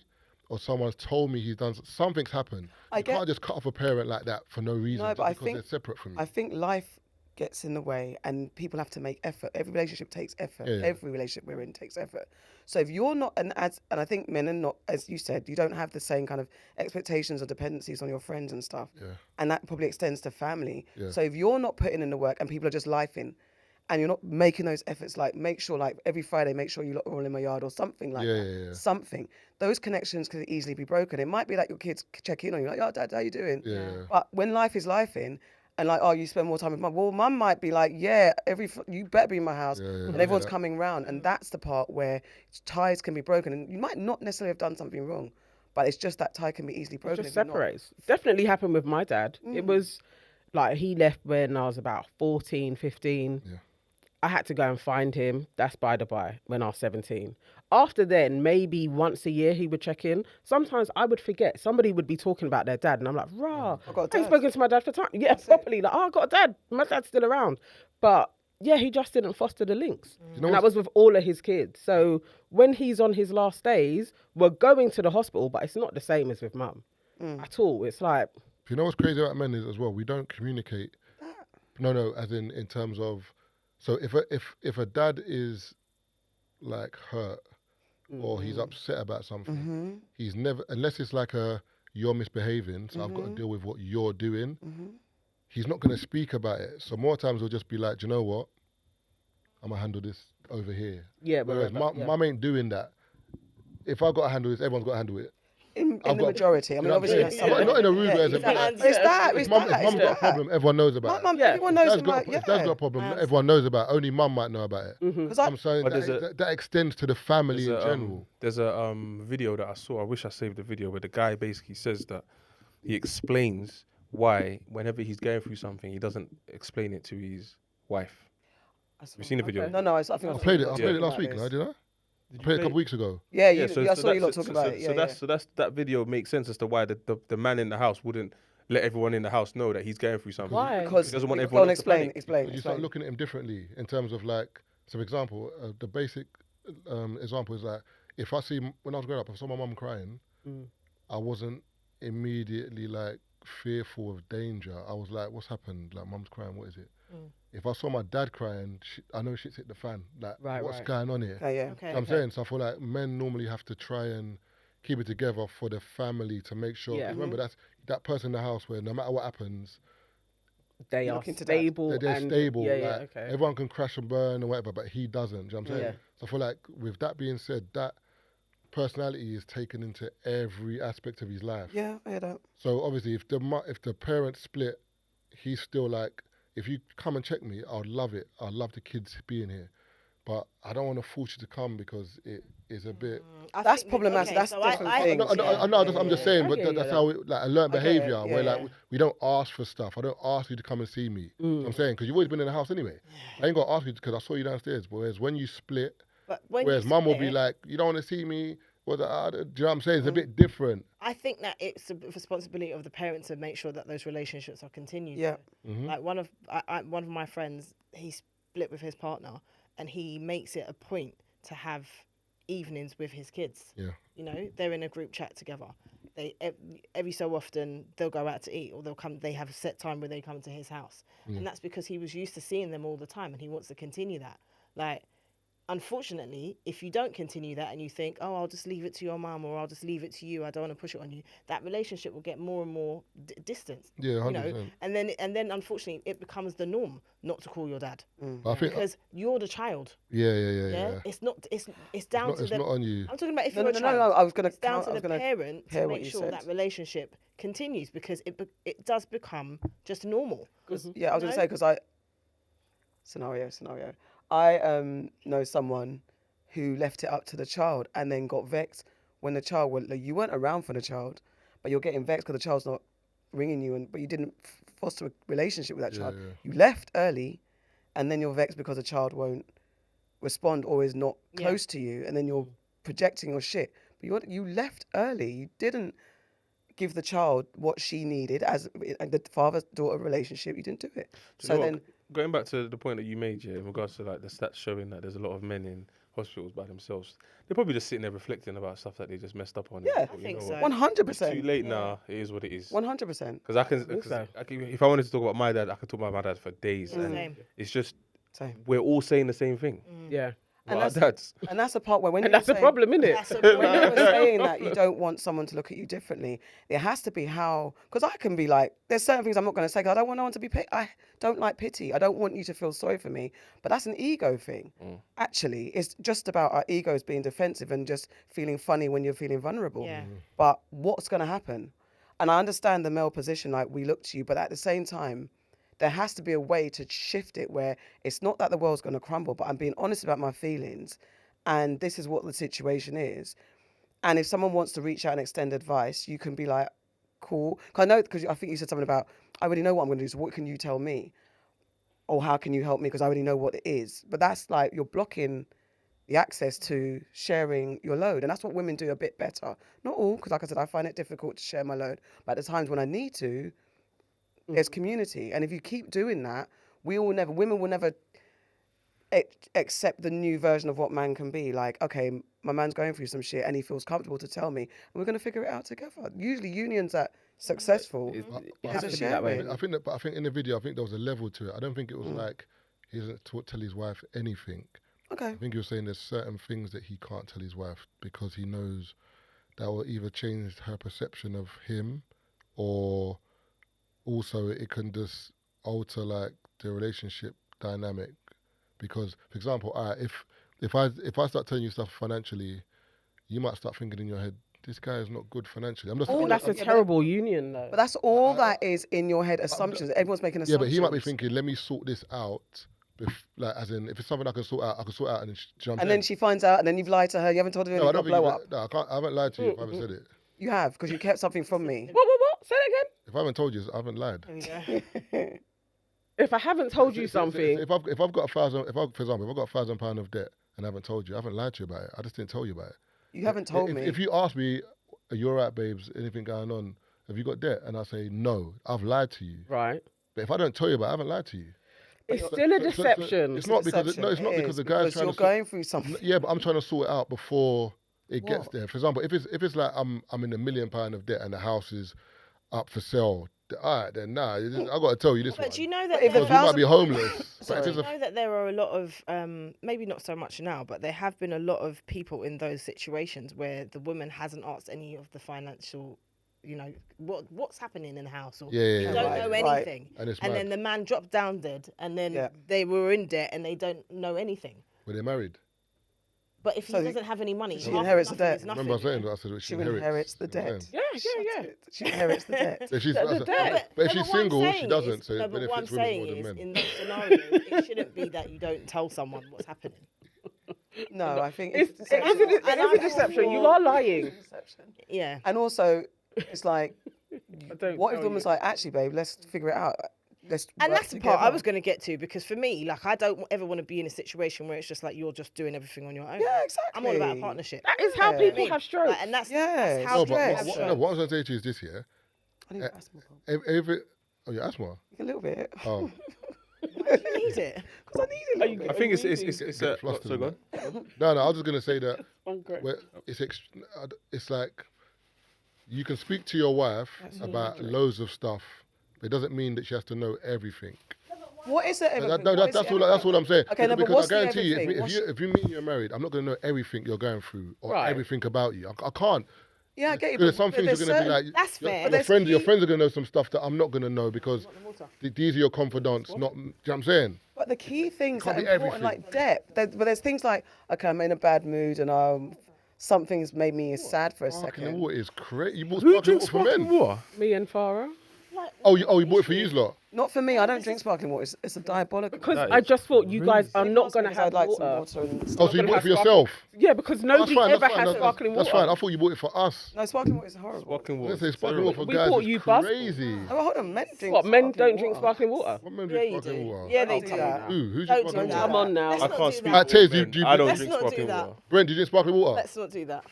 or someone's told me he's done something's happened. You can't just cut off a parent like that for no reason. No, but because they're separate from you. I think life gets in the way, and people have to make effort. Every relationship takes effort. Yeah. Every relationship we're in takes effort. So if you're not, and I think men are not, as you said, you don't have the same kind of expectations or dependencies on your friends and stuff. Yeah. And that probably extends to family. Yeah. So if you're not putting in the work and people are just lifing, and you're not making those efforts, like make sure, like every Friday, make sure you lot are all in my yard or something like that. Yeah. Something. Those connections can easily be broken. It might be like your kids check in on you, like, "Oh, Dad, how you doing?" Yeah. But when life is lifing, and like, "Oh, you spend more time with mum." Well, mum might be like, "Yeah, you better be in my house," and everyone's coming round, and that's the part where ties can be broken, and you might not necessarily have done something wrong, but it's just that tie can be easily broken. It just separates. Definitely happened with my dad. It was like he left when I was about 14, 15. Yeah. I had to go and find him. That's by the by, when I was 17. After then, maybe once a year he would check in. Sometimes I would forget. Somebody would be talking about their dad, and I'm like, rah, I got a I ain't dad. spoken to my dad for time. Yeah, properly. Like, oh, I got a dad. My dad's still around. But yeah, he just didn't foster the links. You know And that was with all of his kids. So when he's on his last days, we're going to the hospital, but it's not the same as with mum at all. It's like, You know what's crazy about men is as well, we don't communicate. No, as in terms of, so if a dad is like hurt or he's upset about something, he's never, unless it's like you're misbehaving, so I've got to deal with what you're doing. He's not going to speak about it. So more times he'll just be like, do you know what? I'm gonna handle this over here. yeah. Whereas but mum ain't doing that. If I've got to handle this, everyone's got to handle it. In I've the got- majority. I You mean, know what I'm obviously, saying? there's some. Not in a rude way, It's but that. It's if mum's that. got a problem, everyone knows about it. Mum, Yeah. everyone knows If about. Dad's got a problem, I everyone knows about it. Only mum might know about it. Because I'm saying But that extends to the family in There's a, general. there's a video that I saw. I wish I saved the video, where the guy basically says that he explains why whenever he's going through something, he doesn't explain it to his wife. Have you seen the video? No, I think I played it. I I've played seen it last about week. this. No, did I? Did I you played it a play couple weeks ago. Yeah, Yeah, I saw you lot talking about it. Yeah, so that video makes sense as to why the man in the house wouldn't let everyone in the house know that he's going through something. Why? Because he doesn't want go everyone on, else to panic. explain. You start looking at him differently in terms of like, so for example, the basic example is like, if I see, when I was growing up, I saw my mum crying, I wasn't immediately like fearful of danger. I was like, what's happened? Like, mum's crying, what is it? If I saw my dad crying, I know shit's hit the fan. Like, what's going on here? Yeah. You know what I'm saying? So I feel like men normally have to try and keep it together for the family to make sure. Yeah. Remember, that's that person in the house where no matter what happens, They You're are looking to stable. they're and, stable. Yeah, like, yeah, okay. Everyone can crash and burn or whatever, but he doesn't. Do you know what I'm saying? Yeah. So I feel like with that being said, that personality is taken into every aspect of his life. Yeah, I hear that. So obviously, if the parents split, he's still like, if you come and check me, I'd love it. I'd love the kids being here, but I don't want to force you to come because it is a bit. That's problematic. That's different thing. I'm just saying, but I hear that's you, how like a learned I get it, behaviour where like we don't ask for stuff. I don't ask you to come and see me. You know what I'm saying, because you've always been in the house anyway. I ain't got to ask you because I saw you downstairs. Whereas when you split, whereas mum will be like, you don't want to see me. Do you know what I'm saying? It's a bit different. I think that it's a responsibility of the parents to make sure that those relationships are continued. Yeah. Like one of my friends, he split with his partner, and he makes it a point to have evenings with his kids. Yeah. You know, they're in a group chat together. They every so often they'll go out to eat, or they'll come. They have a set time where they come to his house, and that's because he was used to seeing them all the time, and he wants to continue that. Like, unfortunately, if you don't continue that and you think, oh, I'll just leave it to your mum, or I'll just leave it to you, I don't want to push it on you, that relationship will get more and more distant. Yeah, 100%. You know, and then unfortunately it becomes the norm not to call your dad I think. because you're the child. Yeah. It's not. It's down to It's the. not on you. I'm talking about if No, you're no, a no, child. no. I was gonna. It's down I to was the gonna parent hear to what make you sure said. that relationship continues, because it does become just normal. Yeah, I was gonna say because scenario. I know someone who left it up to the child and then got vexed when the child you weren't around for the child, but you're getting vexed because the child's not ringing you, but you didn't foster a relationship with that child. yeah. You left early, and then you're vexed because the child won't respond or is not close to you, and then you're projecting your shit. But you left early. You didn't give the child what she needed as the father-daughter relationship. You didn't do it. Do you So know what? then, Going back to the point that you made, in regards to like the stats showing that there's a lot of men in hospitals by themselves, they're probably just sitting there reflecting about stuff that they just messed up on. Yeah. I think so. 100%. Too late now. It is what it is. 100%. Because if I wanted to talk about my dad, I could talk about my dad for days. And Same. it's just Same. we're all saying the same thing. Yeah. And Our that's dads. and that's the part where when And you're that's the saying, problem, isn't it? That's a when problem. you're saying that you don't want someone to look at you differently, it has to be how. Because I can be like, there's certain things I'm not going to say because I don't want no one to be. I don't like pity. I don't want you to feel sorry for me. But that's an ego thing. Actually, it's just about our egos being defensive and just feeling funny when you're feeling vulnerable. Yeah. But what's going to happen? And I understand the male position, like we look to you, but at the same time, there has to be a way to shift it where it's not that the world's going to crumble, but I'm being honest about my feelings. And this is what the situation is. And if someone wants to reach out and extend advice, you can be like, cool. Because I think you said something about, I already know what I'm going to do, so what can you tell me? oh, how can you help me? Because I already know what it is. But that's like you're blocking the access to sharing your load. And that's what women do a bit better. Not all, because like I said, I find it difficult to share my load. But at the times when I need to, there's community. And if you keep doing that, women will never accept the new version of what man can be. Like, okay, my man's going through some shit and he feels comfortable to tell me, and we're going to figure it out together. Usually unions are successful. It There's has a to be that way. sharing. I think in the video, I think there was a level to it. I don't think it was like he doesn't tell his wife anything. Okay. I think he was saying there's certain things that he can't tell his wife because he knows that will either change her perception of him, or also it can just alter like the relationship dynamic. Because, for example, if I start telling you stuff financially, you might start thinking in your head, this guy is not good financially. I'm just. Oh, That's a terrible union, though. But that's all that is in your head, assumptions. Everyone's making Yeah, assumptions. but he might be thinking, let me sort this out. Like, as in, if it's something I can sort out, I can sort it out, and then jump. And then she finds out, and then you've lied to her. You haven't told her, No, I you've don't got think. blow up. No, I can't. I haven't lied to you if I haven't said it. You have, because you kept something from me. What? Say that If I haven't told you, I haven't lied. There we go. again. If I haven't told you something, If I've got for example, if I've got £1,000 of debt and I haven't told you, I haven't lied to you about it. I just didn't tell you about it. You haven't told if, me. If you ask me, are you alright, babes? Anything going on? Have you got debt? And I say no, I've lied to you. right? But if I don't tell you about it, I haven't lied to you. It's still a deception. It's not because Deception. it's not It because is, the guy's because trying you're to going through something. Yeah, but I'm trying to sort it out before it gets What? there. For example, if it's like I'm in £1 million of debt and the house is up for sale, all right, then I got to tell you this one. But do you know that if the Because you might be thousand- homeless. But if do it's you know that there are a lot of, maybe not so much now, but there have been a lot of people in those situations where the woman hasn't asked any of the financial, what's happening in the house, or Yeah, they yeah, don't right, know right. anything, And it's then mad. the man dropped down dead, and then Yeah. they were in debt and they don't know anything. When they're married. But if he So doesn't have any money, she half of inherits the nothing debt. is nothing. Remember I was saying that? I said She inherits the You know what I'm debt. saying? Yeah. She inherits the debt. If she's, The debt. but if she's what I'm single, she saying doesn't. is- So no, it but what I'm benefits women more saying than is, men. in those scenarios, it shouldn't be that you don't tell someone what's happening. No, I think It is deception. a deception. You are lying. Deception. Yeah. And also, it's like, don't what if tell the woman's you. like, actually, babe, let's figure it out. Let's And work that's the part I together. was going to get to, because for me, like, I don't ever want to be in a situation where it's just like you're just doing everything on your own. Yeah, exactly. I'm all about a partnership. That is how Yeah. people have strokes. Like, and that's Yeah, how No, people but have what, strokes. no, what I was going to say to you is this, yeah? I need asthma. Every, oh, your asthma? A little bit. Oh. You need it. Because I need a little bit. I think it's Get flustered so in go on. that. No, I was just going to say that Okay. where it's like you can speak to your wife about loads of stuff. It doesn't mean that she has to know everything. What is it? That's all I'm saying. Okay, no, but because what's the I guarantee you, everything? if you meet and you're married, I'm not going to know everything you're going through or Right. everything about you. I can't. Yeah, I get you. Because there's some things you're going to be like. That's your- fair. Your there's friends, your key- friends are going to know some stuff that I'm not going to know because these are your confidants. Not, do you know what I'm saying? But the key things that Can't are be important, everything. like depth. But there's things like, okay, I'm in a bad mood and something's made me sad for a Sparkling second. water is crazy. You bought Who sparkling drinks water for sparkling men? water? Me and Farah. Oh, you bought it for you lot. Not for me. I don't drink sparkling water. It's a diabolical. Because That I is just thought you guys are not going to I'd have like water. some water and Oh, stuff. so you gonna bought it have for yourself? Yeah, because nobody ever has that's- sparkling That's water. fine. I thought you bought it for us. No, sparkling water is horrible. Sparkling water. Let's say sparkling water for We guys bought is you bus- crazy. Oh, hold on, men drink. What, men sparkling don't drink water. sparkling water? What men Yeah, drink you sparkling do. water? Yeah, they Don't do. do that. Who's Don't drinks do sparkling that. water? Come on now. Let's I not can't do speak. that. Taze, for men. you- I don't Let's drink not do sparkling that. water. Brent, do you drink sparkling water? Let's not do that.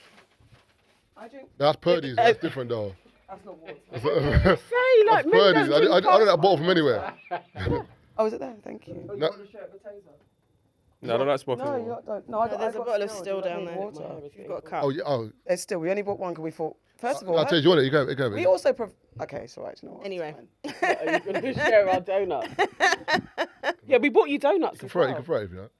I drink. That's Purdy's. That's different though. That's not water. That's Say, like, men Purdy's. don't drink I don't know that bottle from anywhere. Oh, is it there? Thank you. No, No, I don't like sparkling No, water. you don't. No, I No, got, there's I a got bottle of still. still Do you down need there. water? You've got a cup. oh, yeah, oh. There's still. We only bought one because we thought. First of all, I'll tell you, you want it? You go. we also. Okay, it's all right. You know what? Anyway. Are you going to share our donuts? Yeah, we bought you donuts. You can as throw it. You well. can throw it if you like.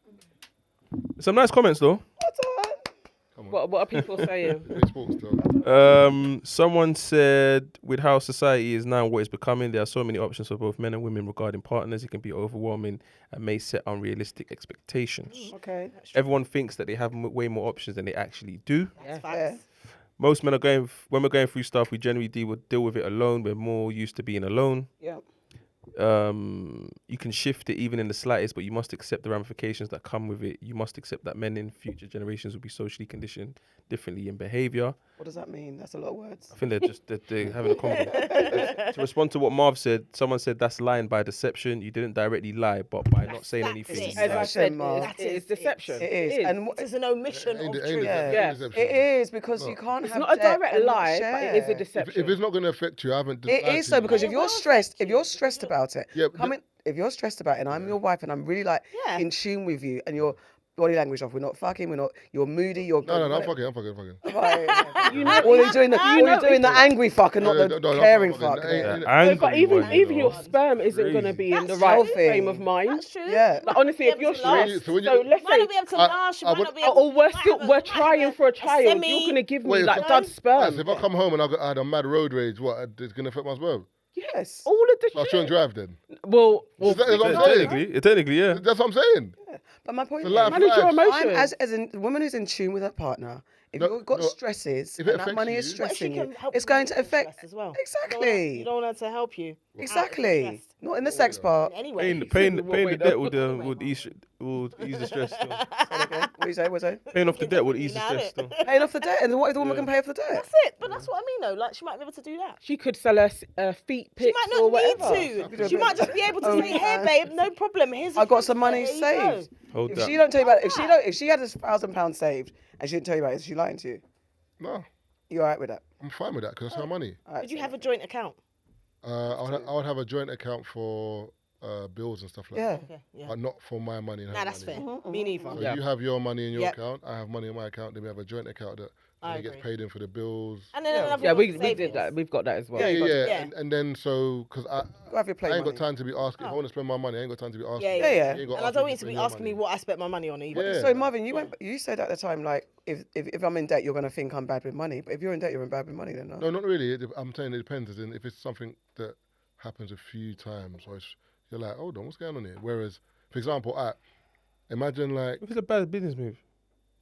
Some nice comments though. What's on? What are people saying? Any sports though. Someone said, with how society is now, what it's becoming, there are so many options for both men and women regarding partners. It can be overwhelming and may set unrealistic expectations. Okay. Everyone thinks that they have way more options than they actually do. That's Yeah. facts. Most men are when we're going through stuff, we generally deal with it alone. We're more used to being alone. Yeah. You can shift it even in the slightest, but you must accept the ramifications that come with it. You must accept that men in future generations will be socially conditioned differently in behaviour. What does that mean? That's a lot of words. I think they're having a convo. To respond to what Marv said, someone said that's lying by deception. You didn't directly lie, but by not saying anything. it. As I said, Marv. it is deception. It is. And It's an omission of truth. it is because you can't It's have not a debt direct and not lie, but it is a share. deception. If it's not going to affect you, I haven't. It is so because if you're stressed, about it, Yeah, but if you're stressed about it, and I'm your wife, and I'm really like Yeah. in tune with you, and your body language off, we're not fucking, you're moody, you're no, I'm fucking. Right. You know, Or you're doing the angry fuck and not Yeah, the no, I'm caring fucking. fuck. Yeah, but even your sperm isn't going to be in the That's right healthy. frame of mind. That's true. Yeah. Like honestly, if you're Be able to last. stressed, So when so you- let's You might say, not be able to last. You might not be able or we're to. still we're trying for a child. You're going to give me Wait, like so- dud sperm. If I come home and I had a mad road rage, what? It's going to affect my sperm? Yes. All of the So I shit. shouldn't drive then. Well, Is that what I'm saying? Technically, yeah. That's what I'm saying. But my point The is, life manage your life. emotions. as a woman who's in tune with her partner, if No, you've got no, stresses if it and that affects money is you- What if she stressing can you, help it's you going with to the affect. stress as well. Exactly. You don't want her to help you. Exactly. Not in the sex part. Paying Anyway. the debt would ease the stress. Still. What do you say? What do you say? Paying off the debt would ease the Nah, stress. innit? Still. Paying off the debt, and what if the woman can pay off the debt? That's it. But that's what I mean, though. Like, she might be able to do that. she could sell her feet She pics might or not need whatever. to. She might just be able to say, "Hey, babe, no problem. Here's. I got some money there you go." saved. Hold If that. she don't tell you about it, if she had £1,000 saved and she didn't tell you about it, is she lying to you? No, You alright with that? I'm fine with that because that's our money. Alright, Would you so- have a joint account? I would have a joint account for bills and stuff like Yeah. that, Okay, yeah. but not for my money. And Nah, her that's money. fair. Me neither. So Yeah. you have your money in your Yep. account, I have money in my account, then we have a joint account that I gets agree. paid in for the bills. And then another Yeah, one we for did savings. that. We've got that as well. Yeah, you got yeah, Yeah. And then so because Go have your play I ain't money. got time to be asking. If I want to spend my money, I ain't got time to be asking. Yeah, Yeah, yeah. You ain't got And I asking don't want you to spend be your asking me money. what I spent my money on either. Yeah. So Marvin, you said at the time like if I'm in debt, you're gonna think I'm bad with money. But if you're in debt, you're in bad with money then. No. No, not really. I'm saying it depends. As in, if it's something that happens a few times, or you're like, hold on, what's going on here? Whereas, for example, imagine like, If it's a bad business move.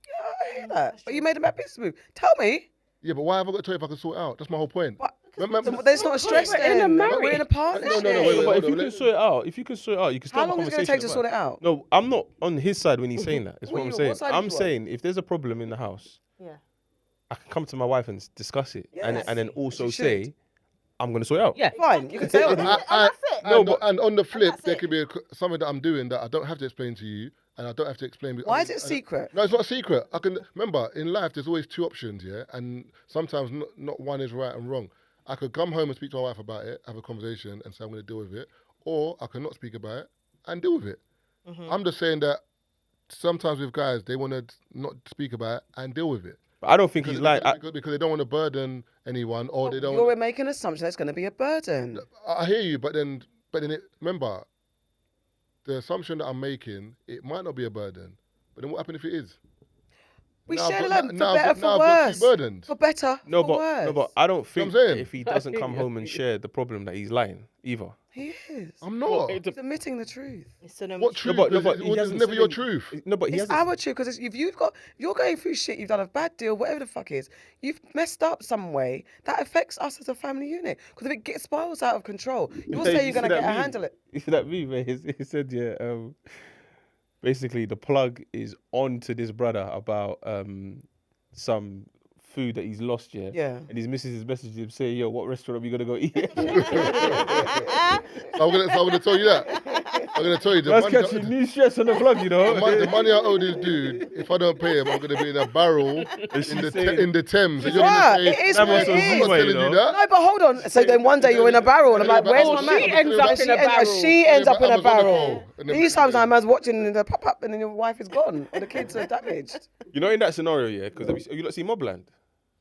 I hear that. But you made a bad business move. Tell me. yeah, but why have I got to tell you if I can sort it out? That's my whole point. What? Remember- There's not a stress we're in then. a marriage. We're in a partnership. No, wait, But hold if on, you can sort it out, you can still How have a long is it going to conversation take to about sort it out? No, I'm not on his side when he's saying that. It's What what I'm you- saying. what side are I'm you on? saying if there's a problem in the house, Yeah. I can come to my wife and discuss it, Yes, and then also you should. say, I'm going to sort it out. Yeah. Fine, you can say all that. And on the flip, that's there it. could be something that I'm doing that I don't have to explain to you, and I don't have to explain. Why is it secret? No, it's not a secret. I can remember in life. There's always two options, yeah, and sometimes not one is right and wrong. I could come home and speak to my wife about it, have a conversation, and say I'm going to deal with it, or I can not speak about it and deal with it. I'm just saying that sometimes with guys, they want to not speak about it and deal with it. But I don't think he's lying. Because they don't want to burden anyone, or they don't. You're making an assumption that's going to be a burden. I hear you, but then remember, the assumption that I'm making, it might not be a burden. But then what happens if it is? We Now I've share the got- load for now I've better, got- for now I've got two worse. burdens. For better, No, for but worse. no, but I don't think I'm saying. that if he doesn't come home and share the problem that he's lying either. He is. I'm not. He's admitting the truth. It's an What truth? but It's he hasn't never said your any- truth. No, but he It's hasn't. our truth because if you're going through shit, you've done a bad deal, whatever the fuck is, you've messed up some way that affects us as a family unit. Because if it spirals out of control, you'll say you're going to get a handle it. You see that meme, man? He said, yeah, basically the plug is on to this brother about some food that he's lost, yeah? Yeah. And his missus is messaging him saying, yo, what restaurant are we going to go eat? I'm gonna tell you that. I'm gonna tell you the That's money, catching new stress on the plug, you know? the money I owe this dude. If I don't pay him, I'm gonna be in a barrel in the Thames. And you're Right, gonna say, it is That what must it have I'm been not is. way, telling you you know? that. No, but hold on. So then one day you're in a barrel, and I'm like, where's my man? she ends up in a barrel. She ends up in a Amazon barrel. and then- These times I'm watching and the pop up, and then your wife is gone, or the kids are damaged. You know, in that scenario, yeah? Because have you not seen Mobland?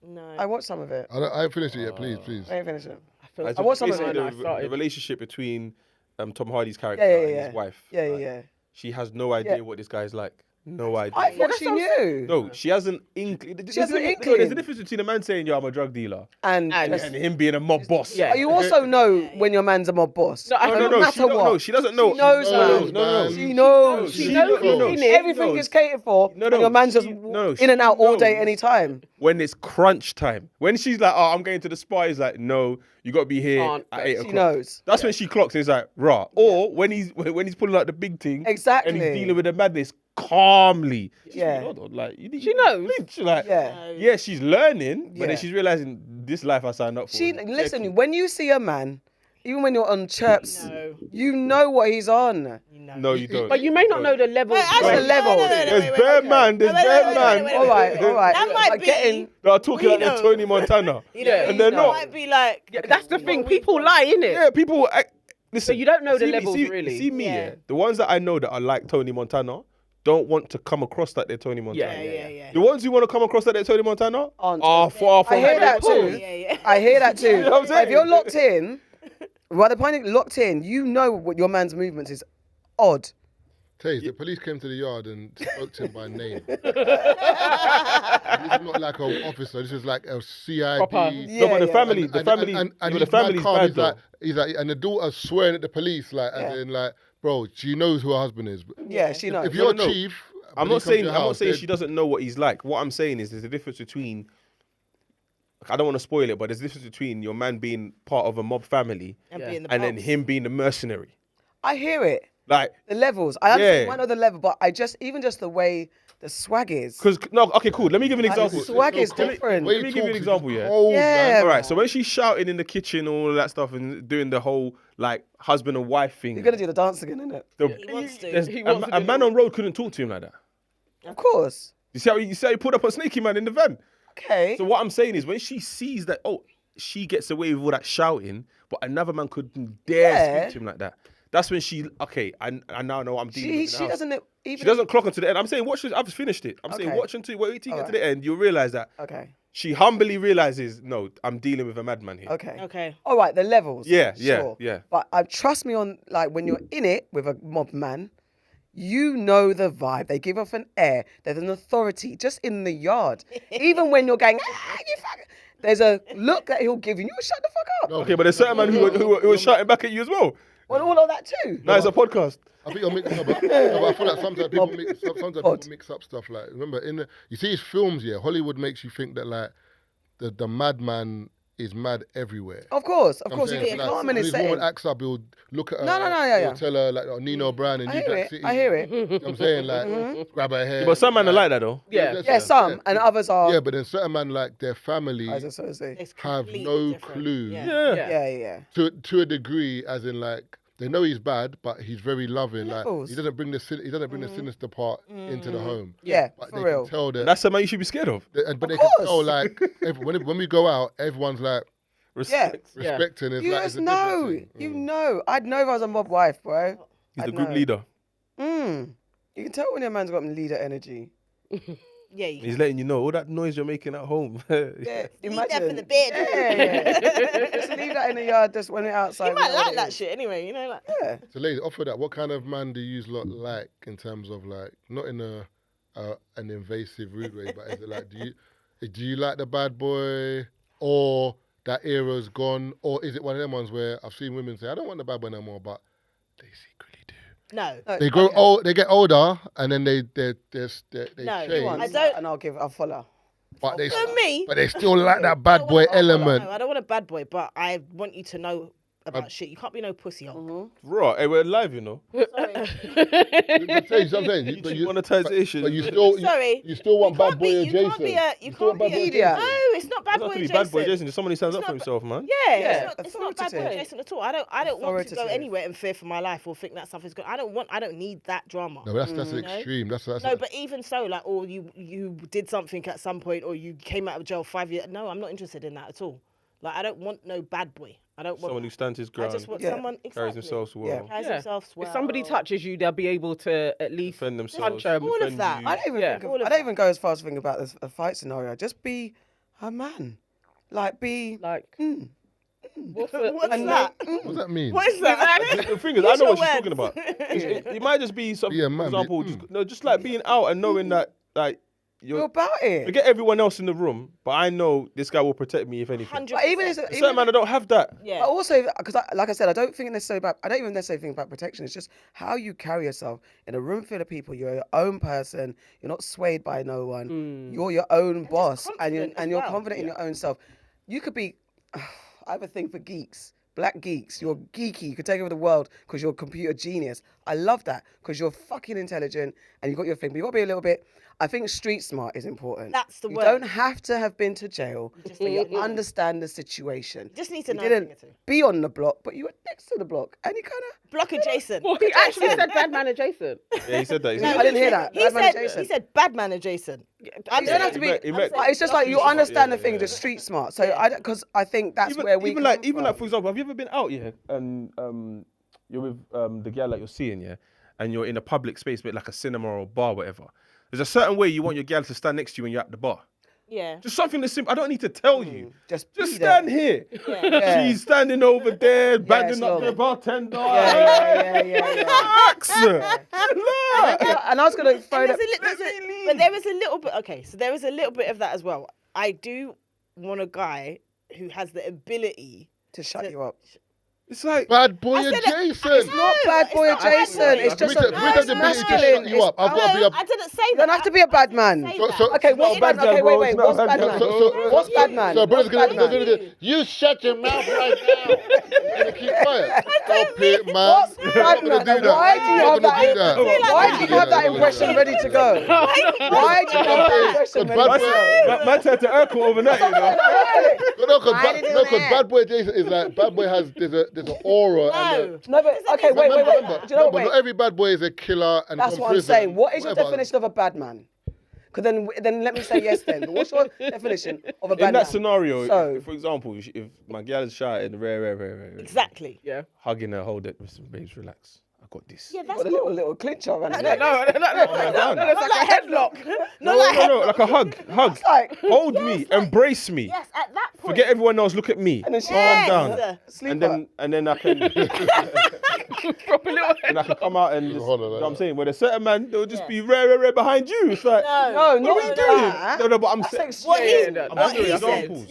No. I watched some of it. I ain't finished it yet. Please. I ain't finished it. Like, I watched some of basically it. the relationship between Tom Hardy's character Yeah, yeah, and yeah. his wife. Yeah, like, yeah. She has no idea Yeah. what this guy's like. No idea. I thought she knew. No, she has an inkling. She has an There's inkling. a difference between a man saying, yo, I'm a drug dealer, And and him being a mob boss. Yeah. you also know when your man's a mob boss. No, I no don't- she don't know. She doesn't know. She knows, man. No. She knows. She She knows. knows. Everything knows. is catered for. No, and your man's just she in and out all day, knows. anytime. When it's crunch time. When she's like, oh, I'm going to the spa, he's like, no, you got to be here Can't, at but 8 She o'clock. knows. That's when she clocks and it's like, rah. Or when he's pulling out the big thing. Exactly. And he's dealing with the madness calmly. She's Yeah. thinking, hold on, like, She knows. She's like, Yeah. yeah, she's learning, but Yeah. then she's realizing this life I signed up for. She is listen. tricky. When you see a man, even when you're on chirps, No. you know what he's on. No, you don't. But you may not know the levels. actually, of- level. There's bare man. There's bare man. All right. That might Like be- getting. They're talking like We they're know. Tony Montana. And they're it not. might be like, Yeah, that's the thing. People lie, innit? Yeah, people. Listen, you don't know the see me- levels, see- really. See me, Yeah. yeah. The ones that I know that are like Tony Montana don't want to come across like they're Tony Montana. yeah. The ones who want to come across like they're Tony Montana Aren't are far from. I hear that Tony too. Montana. I hear that too. know what I'm But if you're saying? locked in, by the point you're locked in, you know what your man's movements is odd. Taze, the police came to the yard and spoke to him by name. This is not like an officer. This is like a CID. Proper. No, but the family, And the family, he's the family's calm. bad He's though. like, and the daughter's swearing at the police, like, Yeah. as in, like, bro, she knows who her husband is. Yeah, she knows. If you're No, no. chief, I'm not saying she doesn't know what he's like. What I'm saying is there's a difference between. I don't want to spoil it, but there's a difference between your man being part of a mob family and Yeah. being the and then boss. him being the mercenary. I hear it. Like, The levels. I understand Yeah. one of the level, but even just the way the swag is. because no, okay, cool. Let me give you an Like, the example. swag is Let me- different. Let me give you an example, yeah. Cold, Yeah. man. All right, so when she's shouting in the kitchen and all of that stuff and doing the whole like husband and wife thing, You're gonna do the dance again, isn't it? He wants to. there's- He a, wants to a do man it. on road couldn't talk to him like that. Of course. You see how he pulled up on Sneaky Man in the van. Okay. So what I'm saying is when she sees that, she gets away with all that shouting, but another man couldn't dare Yeah. speak to him like that. That's when I now know what I'm dealing with. in the She house. doesn't even. She doesn't clock onto the end. I'm saying watch. I've finished it. I'm saying Okay. watch until wait till you get to Alright. the end. You'll realize that Okay. she humbly realizes, no, I'm dealing with a madman here. Okay. Okay. All right. The levels. Yeah, Sure. yeah. But trust me on like when you're in it with a mob man, you know the vibe. They give off an air. There's an authority just in the yard. Even when you're going, you fuck. There's a look that he'll give you. You shut the fuck up. No, Okay, but there's certain man who was shouting back at you as well. Well, all of that too. No, it's a podcast. I think you're mixing up. But I feel like sometimes people mix up stuff. Like, remember, you see his films, yeah, Hollywood makes you think that, like, the madman is mad everywhere. Of course. I'm You saying, get like, calm in when his his woman setting. acts up, he'll look at her. No, yeah. He'll tell her, like, Nino Brown in I New hear Jack it. City. I hear it. You know what I'm saying? Like, grab her hair. But some men are like that though. Yeah. Yeah, some and others are. Yeah, but then certain man, like, their family As I sort of say. It's have completely no different. clue. Yeah. Yeah. Yeah. To a degree, as in, like, they know he's bad, but he's very loving. Like, Levels. he doesn't bring the sinister part into the home. Yeah, But for they real. can tell that. That's something you should be scared of. But they Of can course. tell, like, when we go out, everyone's like Respect. Yeah. respecting. It's You like, just it's a different know. thing. You know. I'd know if I was a mob wife, bro. He's I'd the group know. leader. You can tell when your man's got leader energy. Yeah. You He's letting you know all that noise you're making at home. Yeah, Leave that imagine. for the bed. Yeah. Just leave that in the yard. Just when we're outside. You might we know what like it that is. shit anyway. You know, like. Yeah. So, ladies, off of that, what kind of man do you lot like in terms of, like, not in an invasive, rude way, but is it like, do you like the bad boy, or that era's gone, or is it one of them ones where I've seen women say, I don't want the bad boy no more, but they secretly do. No. They grow old, they get older, and then they No, change, I don't- And I'll follow. but they For me, but they still like that bad boy element. No, I don't want a bad boy, but I want you to know about shit. You can't be no pussy hole. Right, hey, we're live, you know. But tell you something, but Monetization. but you still Sorry. you still want You bad can't boy be- or you Jason. can't be a- you still can't want be a- bad boy or Idiot. Jason. No, it's not bad It doesn't boy have to be Jason. bad boy Jason. Just somebody who stands up It's for not himself, man. Yeah, Yeah, it's not bad boy authoritative. Jason at all. I don't want to go Authoritative. anywhere and fear for my life or think that something's good. I don't need that drama. No, that's an extreme. That's No, but even so, like, or you did something at some point, or you came out of jail 5 years. No, I'm not interested in that at all. Like, I don't want no bad boy. I don't want. Someone who stands his I ground, just want Yeah. someone carries themselves well, Carries himself well. If somebody touches you, they'll be able to at least defend themselves, punch 'em. All of defend that. you. I don't even Yeah. think of, All of I don't even go as far as thinking about this a fight scenario. Just be a man. Like be like. What's and that? what does that mean? What is that? The thing is, I Use know your what she's words. talking about. It might just be some, Be a for man, example, be- just like being out and knowing that, like, you're about it. forget everyone else in the room, but I know this guy will protect me if anything. 100%. But even if Certain man, I don't have that. Yeah. But also, because like I said, I don't think necessarily about. I don't even necessarily think about protection. It's just how you carry yourself in a room full of people. You're your own person. You're not swayed by no one. You're your own boss, and confident as you're well. confident in your own self. You could be. I have a thing for geeks. Black geeks. You're geeky. You can take over the world because you're a computer genius. I love that because you're fucking intelligent and you've got your thing. But you've got to be a little bit... I think street smart is important. That's the you word. You don't have to have been to jail, but you understand the situation. Just need to know you a thing didn't or two. be on the block, but you were next to the block. And you kind of... Block adjacent. Well, he actually said bad man adjacent. Yeah, he said that. He I said didn't hear that. He Bad man said, adjacent. he said bad man adjacent. You don't have to be... He meant- It's just like you Street understand smart, the thing, yeah. the street smart. So because I think that's where we even come like from. for example, have you ever been out and you're with the girl that you're seeing and you're in a public space, but like a cinema or a bar, whatever. There's a certain way you want your girl to stand next to you when you're at the bar. Yeah. Just something that's simple. I don't need to tell you. Just Just be there. stand here. Yeah. She's standing over there, banding it's up long. the bartender. Yeah. Relax. Relax. And I was going to throw And that... but there is a little bit. Okay, so there is a little bit of that as well. I do want a guy who has the ability To shut you up. It's like Bad boy I said it- adjacent. It's not bad boy it's not bad adjacent. boy. It's just a We don't have the ability to masculine. shut you up. I've got to be No, a... I didn't say You that. don't have to be a bad man. Okay, what's a bad bad man? Okay, girl, bro. wait. It's not a What's bad bad girl. man? What's bad man? So brothers What's gonna bad man? you shut your mouth right now. You're gonna keep quiet. Stop it, man. What's bad You're not man? gonna do that. Why do you You're have not gonna do that? Why do you have that impression ready to go? Why do you have that impression ready to go? man turned to Urkel overnight, you know. No, because bad boy Jason is like bad boy has there's an aura and No, but okay, wait. Do you know but what? not every bad boy is a killer and That's from what I'm prison, saying. What is your whatever. definition of a bad man? Because then let me say yes then. But what's your definition of a bad In man? that scenario, So- for example, if my girl is shouting, rare, Exactly. Yeah. hugging her, hold it, listen, babes, relax. I got this. Yeah, that's Got a cool. little clincher around No, there. no, down. it's like a headlock. No, like a hug. Like, Hold me, embrace me. Yes, at that point. Forget everyone else, look at me. and then she Yes. Calm down. sleeper. And then I can Proper little and I can come out and just, Hold on, you know what I'm saying? Where a certain man, they'll just be rare behind you. It's like, No, what not are you doing? that. No, but I'm That's saying, extreme. What he, Yeah, what he doing said. examples.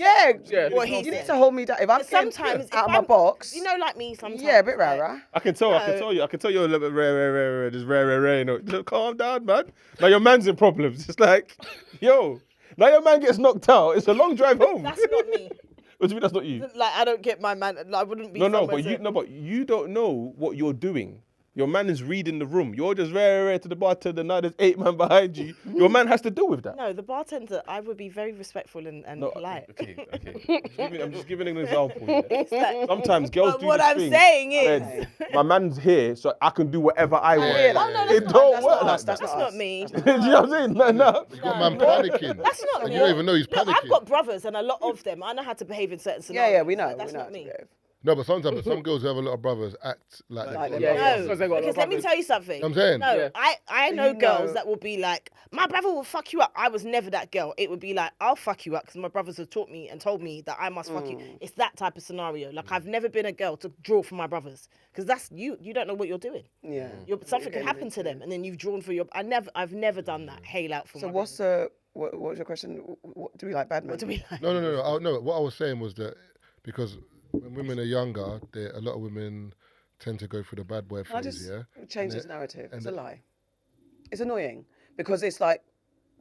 Yeah, What he you need said. to hold me down. If I'm getting Sometimes out of if my I'm- box, You know, like me sometimes. yeah, a bit like, rara. I can tell you a little bit rare, just rare, you know. Look, calm down, man. Now your man's in problems. It's like, yo, now your man gets knocked out. It's a long drive home. That's not me. What do you mean that's not you? Like I don't get my man. I wouldn't be. No, somewhere but you don't know what you're doing. Your man is reading the room. You're just rare to the bartender. Now there's 8 men behind you. Your man has to deal with that. No, the bartender. I would be very respectful and No, polite. Okay. I'm just giving an example. Yeah. It's like- Sometimes girls But do what this I'm thing saying is, where my man's here, so I can do whatever I want. Yeah, oh no, It that's don't not, work not like us, that. that's not me. Do you know what I'm saying? No. You got man panicking. That's not and me. you don't even know he's Look, panicking. I've got brothers, and a lot of them. I know how to behave in certain Yeah, scenarios. we know. That's we know not me. No, but sometimes some girls who have a lot of brothers act like Like they've them. got Yeah, brothers. because they got a lot of Because let me brothers. tell you something. I'm saying. No, Yeah. I know You girls know- that will be like, my brother will fuck you up. I was never that girl. It would be like, I'll fuck you up because my brothers have taught me and told me that I must fuck you. It's that type of scenario. Like I've never been a girl to draw for my brothers because that's you. You don't know what you're doing. Yeah. Something can happen to them, and then you've drawn for your. I've never done that. Hail out for So my what's brothers. what was your question? What do we like bad men? What do we like? No. No, what I was saying was that because when women are younger, a lot of women tend to go through the bad boy I phase, just yeah? change And this it- narrative. and It's a it- lie. It's annoying because it's like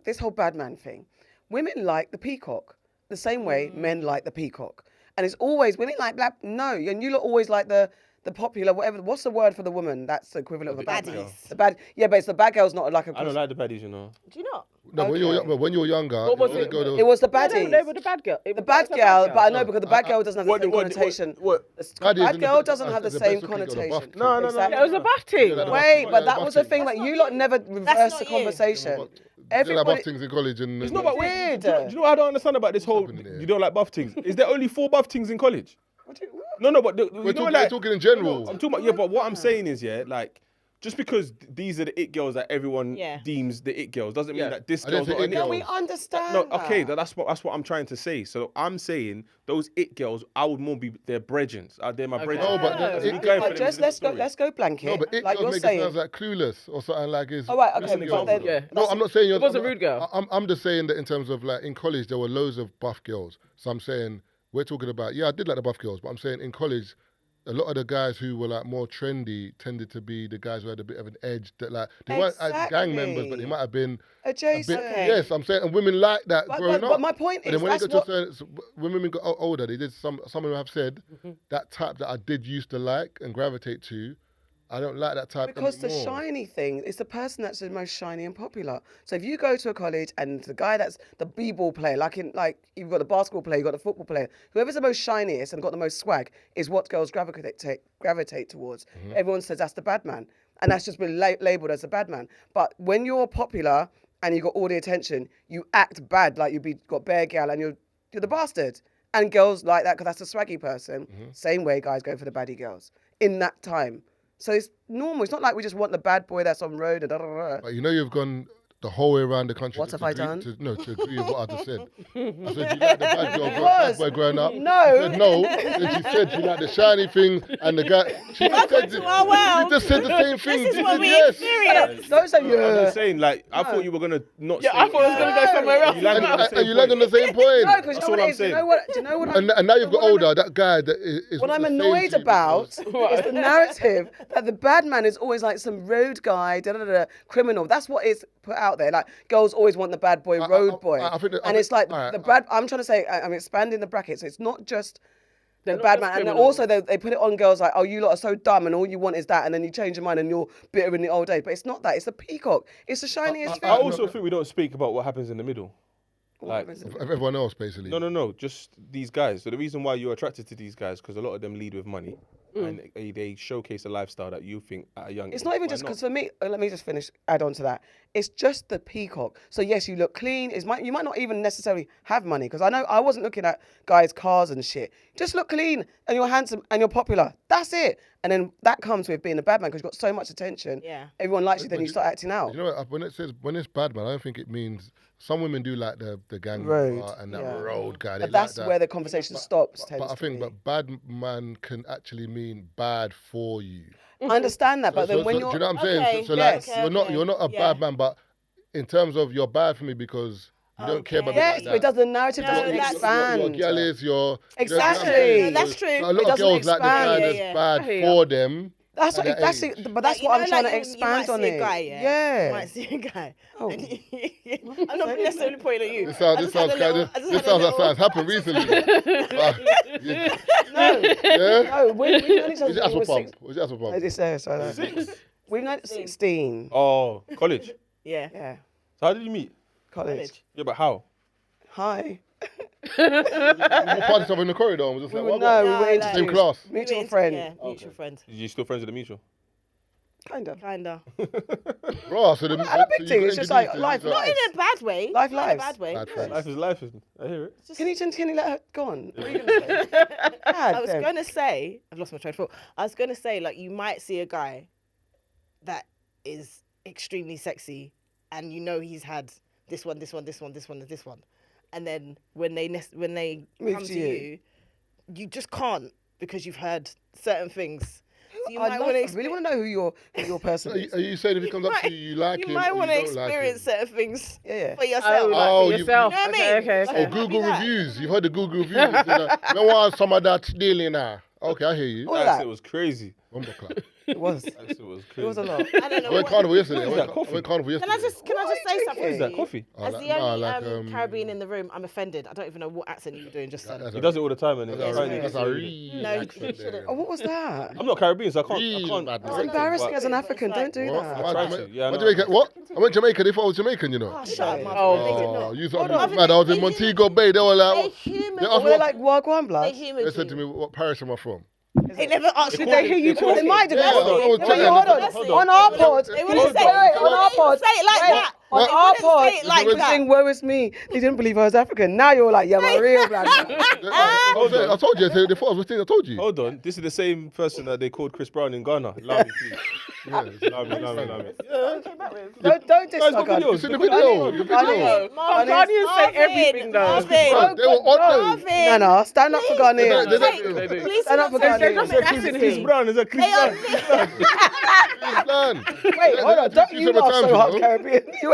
this whole bad man thing. Women like the peacock the same way men like the peacock, and it's always women like black. No, and you lot always like the popular whatever. What's the word for the woman? That's the equivalent of a bad man. Baddies. The bad. Yeah, but it's the bad girl's not like a. I don't like the baddies, you know. Do you not? No, when you were younger, What was you it? go to- It was the No, baddie. they were the bad girl. The bad girl, but I know because the bad girl doesn't have the What- same what- connotation. what- The Baddies bad in the girl best- doesn't have the the same best looking girl, the buff connotation. kid. No. Exactly. It was a buff team. Yeah, Wait, but that buff was the thing. thing that you lot never reversed not the you. conversation. They Everybody. like buff things in college and It's not about Weird. Do you know what I don't understand about this whole? happening there? You don't like buff things. Is there only 4 buff things in college? What? No, but We're talking in general. I'm talking about, yeah, but what I'm saying is, yeah, like, just because these are the it girls that everyone Yeah. deems the it girls doesn't mean Yeah. that this I didn't girl's say not it an it No, girls. we girl. understand. No, okay, that. that's what I'm trying to say. So I'm saying those it girls, I would more be their brethrens. They're my brethren. No, but That's it- me going for But them, just it's a different let's story. go blanket. No, but it like girls you're make it saying. sound like clueless or something like is. Oh, right, That's okay, an but example. then Yeah. No, I'm not saying you're. It was a I'm rude girl. I'm just saying that in terms of like in college there were loads of buff girls. So I'm saying we're talking about I did like the buff girls, but I'm saying in college a lot of the guys who were like more trendy tended to be the guys who had a bit of an edge. That like they weren't gang members, but they might have been adjacent. Yes, I'm saying, and women like that growing up. But my point And is, then when that's they got to a certain, when women got older, they did some of them have said that type that I did used to like and gravitate to. I don't like that type because anymore. the shiny thing is the person that's the most shiny and popular. So if you go to a college and the guy that's the b-ball player, like you've got the basketball player, you've got the football player, whoever's the most shiniest and got the most swag is what girls gravitate towards. Everyone says that's the bad man, and that's just been labelled as the bad man. But when you're popular and you got all the attention, you act bad, like got bare gal and you're the bastard. And girls like that because that's a swaggy person. Same way guys go for the baddie girls in that time. So it's normal. It's not like we just want the bad boy that's on road. But you know you've gone the whole way around the country. What have I done? To agree with what I just said. I said you like the bad boy growing up. No. You said no. Then she said you like the shiny thing and the guy. She just said you just said the same thing. This is You what said we yes. experience. Don't say I'm just saying, like, I thought you were gonna not. Yeah, say I thought I was going to go somewhere else. You landed on the same And you land on the same point. No, because That's you know what all it I'm is. Do you saying. know what? And now you've got older. That guy that is. What I'm the same annoyed to you about because- is the narrative that the bad man is always like some road guy, criminal. That's what is put out there. Like girls always want the bad boy, road boy, and it's like the bad. I'm trying to say I'm expanding the bracket, so it's not just the bad man, and then also they put it on girls like, oh, you lot are so dumb, and all you want is that, and then you change your mind and you're bitter in the old days. But it's not that. It's the peacock. It's the shiniest thing. I also think we don't speak about what happens in the middle. Like of everyone else, basically. no, just these guys. So the reason why you're attracted to these guys because a lot of them lead with money, and they showcase a lifestyle that you think at a young age. It's not even just because for me, let me just add on to that. It's just the peacock. So yes, you look clean. You might not even necessarily have money because I know I wasn't looking at guys' cars and shit. Just look clean and you're handsome and you're popular. That's it. And then that comes with being a bad man because you've got so much attention. Yeah. Everyone likes you, then you start acting out. You know what? When it's bad man, I don't think it means some women do like the gang Road, and that yeah. road guy. But that's where the conversation stops. But I think bad man can actually mean bad for you. I understand that, but then when do you're, you know what I'm saying? Okay, So yes. you're not a bad man, but in terms of you're bad for me because you don't care about me yes, like but that. it does. The narrative No, doesn't that's- expand. Your girl is your Exactly. No, that's true. A It lot of doesn't girls like the guy expand. that's Yeah. bad for them. That's at what. that That's age. it. But that's Like, what I'm you know, trying like to you expand might on see it. a guy, Yeah. You might see a guy. Oh. I'm not necessarily pointing at you. This sounds like something's happened recently. No. Yeah? No, we've known each other Was it since we were Asper Pump? six. Was it Asper Pump? It's there, so we've known 16. Oh, college. Yeah. Yeah, So how did you meet? college. Yeah, but how? Hi. We parted each other in the corridor and was just We like, were, what? no, we No, were like- introduced. Same class. Mutual Yeah, friend. mutual friend. Are you still friends with the mutual? Kinda. Kinda. Bro, so the Not a big thing, it's just like life, Not life. in a bad way. Life Not in a lives. bad way. Bad friends. Life is life, isn't it? I hear it. Can you let her go on? What are you going to say? I was going to say, I've lost my train of thought. I was going to say, like, you might see a guy that is extremely sexy and you know he's had this one. And then when they Move come to to you. you, you just can't because you've heard certain things. So you I might want to really want to know who your person is. Are you saying if he comes up to you, you like him? You might or want to don't like experience him? certain things Yeah. for yourself. Oh, for you- yourself. You know what I okay, mean? okay, Like, okay. Or Google Copy that. reviews. You've heard the Google reviews. No want some of that stealing now. Okay, I hear you. What? That that? shit was crazy. Bumper clap. It was. That shit was crazy. It was a lot. I don't know. I went what- carnival yesterday. What is that, coffee? I went carnival Can yesterday. I just say something? What Is that coffee? Oh, As like- the no, only like, Caribbean in the room, I'm offended. I don't even know what accent you were doing just then. that's He does it all the time, and That's it's that's tiny. a real No, you accent there. shouldn't. Oh, what was that? I'm not Caribbean, so I can't. Real bad It's man. embarrassing But- as an African. Don't do What? that. I tried to, yeah, I What know. Jamaica? What? I went Jamaica. They thought I was Jamaican, you know. Oh, shut up, Marvin. Oh. They did Oh, not. you thought Hold on. mad. I was in They Montego Bay. They were They like, humoured they you. asked Were me they like Wagwan They blood? humoured they said to you. me, what parish am I from? They never asked you Did they that. hear you talking? They might have. Yeah, I was Wait, checking. hold on. Hold On our pod. They wouldn't say, on our pod. say it like Wait, that. On They our wouldn't pod. say it like You were that. saying, woe is me. They didn't believe I was African. Now you're like, yeah, my real blood. I told you. They thought I was. I told you. Hold on, this is the same person that they called Chris Brown in Ghana. Allow me, please. Allow me. Don't diss Guys, my got God. videos. You see the video? The video. Ghanaians say everything though. Marvin, They were on them. Nana, stand up for Ghanaians. They- They do. please Stand up for Ghanaians. That's in Chris him. Brown is a Chris They are Brown. Plan. Wait, hold on. Don't you laugh so hard, Caribbean. You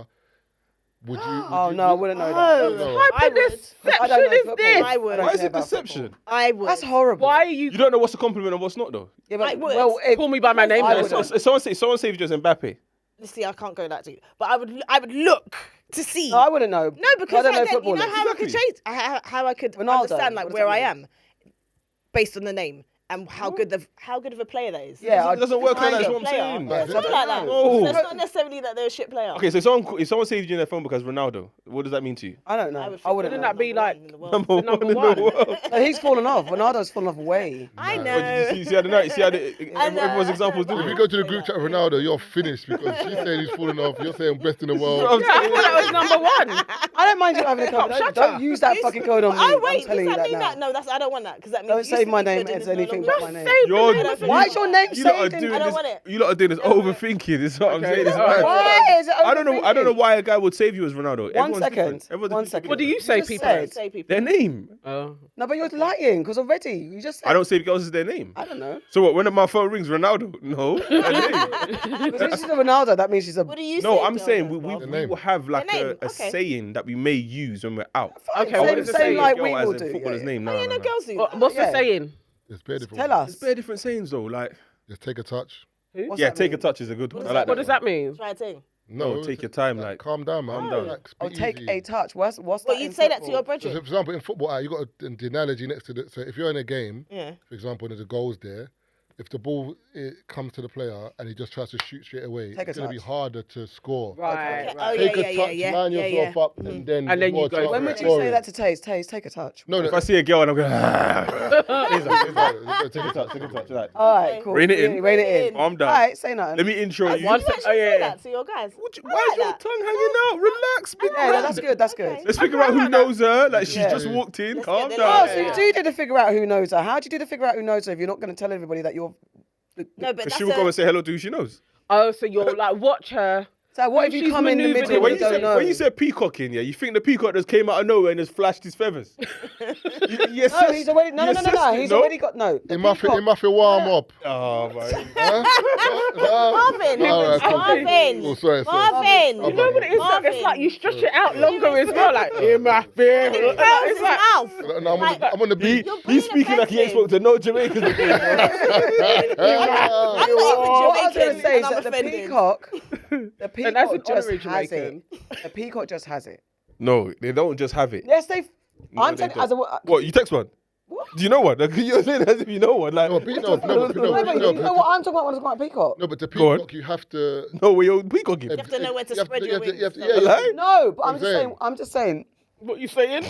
footballer, would you? Oh no, I wouldn't know Oh, that. No. I What would. deception I don't know is football. this? I would. don't Why is care it about deception? football. I would. That's horrible. Why are you? You don't know what's a compliment and what's not, though. Yeah, but, I would. Well, Call me by my name. I then. wouldn't. So, someone say if you're just Mbappe. see, I can't go that deep, but I would look to see. No, I wouldn't know. No, because I don't know like, then, you know footballers. how I could change, how I could Ronaldo, understand like what does where that I mean? am, based on the name and how good of a player that is. Yeah, It doesn't work like that. That's Kind what of I'm player. saying. Yeah, Something like that. No. That's not necessarily that they're a shit player. Okay, so if someone saved you in their phone because Ronaldo, what does that mean to you? I don't know. I wouldn't Wouldn't know. that be like Number one number in the one? world. No, he's fallen off. Ronaldo's fallen off way. I What know. did you see how I know. everyone's examples do If you it? go to the group chat of Ronaldo, you're finished because she's saying he's falling off. You're saying best in the world. I thought that was number one. I don't mind you having a code. Shut Don't up. use that fucking code on me. Oh I'm wait, does telling you that mean now. that? No, I don't want that because that means Don't you save used to my be name good and as it's no anything longer but good. my name. Say You're- the name. Why is your name You lot are saved? doing I don't this. want it. You lot are doing this overthinking. This is what I'm saying. It's mad. Why is it I don't know overthinking? why a guy would save you as Ronaldo. One Everyone's second. different. Everyone's One different. second. What do you say, just people? said- Say people. Their name. Oh. No, but you're lying because already you just said. I don't save girls as their name. I don't know. So what? When my phone rings, Ronaldo? No. Their name. Because if she's a Ronaldo, that means she's a. What do you say? No, I'm girls saying as we well? name. will have like Their name, a okay. saying that we may use when we're out. Okay, I what same, wouldn't is say same saying? like girl we as will a do. footballer's yeah. name. Oh, No, yeah, no, no no. girls do. What's the Yeah. saying? There's bare different Tell ones. us. Bare different sayings though. Like Just take a touch. What's yeah, that take a mean? touch is a good one. I does like What that does one. that mean? Try a thing. No, take your time. Like calm down, man. down. Relax, Oh, be take easy. a touch. What's Well, that? you'd in say that to football? your So, brethren. for example, in football, you got the analogy next to the. So if you're in a game, Yeah. for example, and there's a goals there, if the ball comes to the player and he just tries to shoot straight away, Take a it's going to be touch. harder to score. Right. Okay. right. Oh, Take yeah, a touch, yeah, line yeah, yourself yeah. up, and then And then there's you more go chance for When of would you scoring. say that to Taze? Taze, take a touch. No, if I see a girl and I'm going, take a touch, take a touch. like, All right, cool. Rein it in. Rein it in. I'm done. All right, say nothing. let me intro you. One You sec- actually say that to your guys. Why is your tongue hanging out? Relax, big Yeah, man. that's good. That's good. Okay. Let's figure out who knows her. Like she's Yeah. just walked in. Let's Calm get the down. Oh, so you do to figure out who knows her. How do you do to figure out who knows her if you're not going to tell everybody that you're? No, but Because that's she will go and say hello to who she knows. Oh, so you're like, watch her. So what if you She's come in the manoeuvred middle in When and you, don't said, know? when you said peacocking, yeah, you think the peacock just came out of nowhere and just flashed his feathers. Yes, No, he's already no. He's already got no. The It must peacock- warm up. Oh my. Marvin. All right, cool. Marvin. Oh, sorry. Marvin. You You know what it is? Marvin. It's like you stretch it out longer as well. Like, in my He favorite. closed his mouth. No, I'm on the beach. You're He's being speaking like he ain't spoke to no Jamaicans before. I'm not even What I was going Jamaican, to say is and I'm that the offended. peacock, And that's a just honorary has Jamaican. it. The peacock just has it. No, they don't just have it. Yes, they. No, I'm they telling as a. What, you text one? What? Do you know one? Like, you're saying as if you know one. Like, No, but you know No, but you know what I'm talking about when I'm talking about peacock. No, but the Go on. peacock, you have to. no, we're your peacocking. You have to know where to you have spread you your have to- wings. you have to- so- yeah, Like? No, but I'm saying. I'm just saying. What you saying?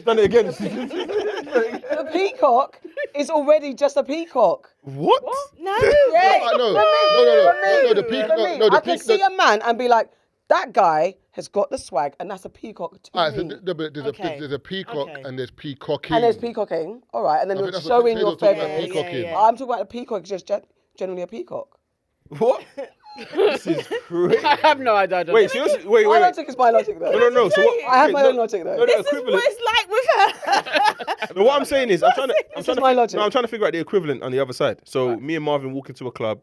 Done it again. The peacock is already just a peacock. What? No. Yeah. No, the peacock. For me, No, the I can peacock. see a man and be like, that guy has got the swag, and that's a peacock to Alright, so me. but Okay. there's a peacock Okay. and there's peacocking. And there's peacocking, all right, and then I you're think that's what showing your Taylor's talking about, feathers. peacocking. Yeah. I'm talking about the peacock, is just generally a peacock. What? This is crazy. I have no idea. I don't Wait, know. seriously? Wait, My wait, wait. logic is my logic, though. No. So what? I have wait, my no, own logic, though. No, the This is what equivalent. it's like with her. No, what I'm saying is, I'm trying is to. my logic. No, I'm trying to figure out the equivalent on the other side. So me and Marvin walk into a club.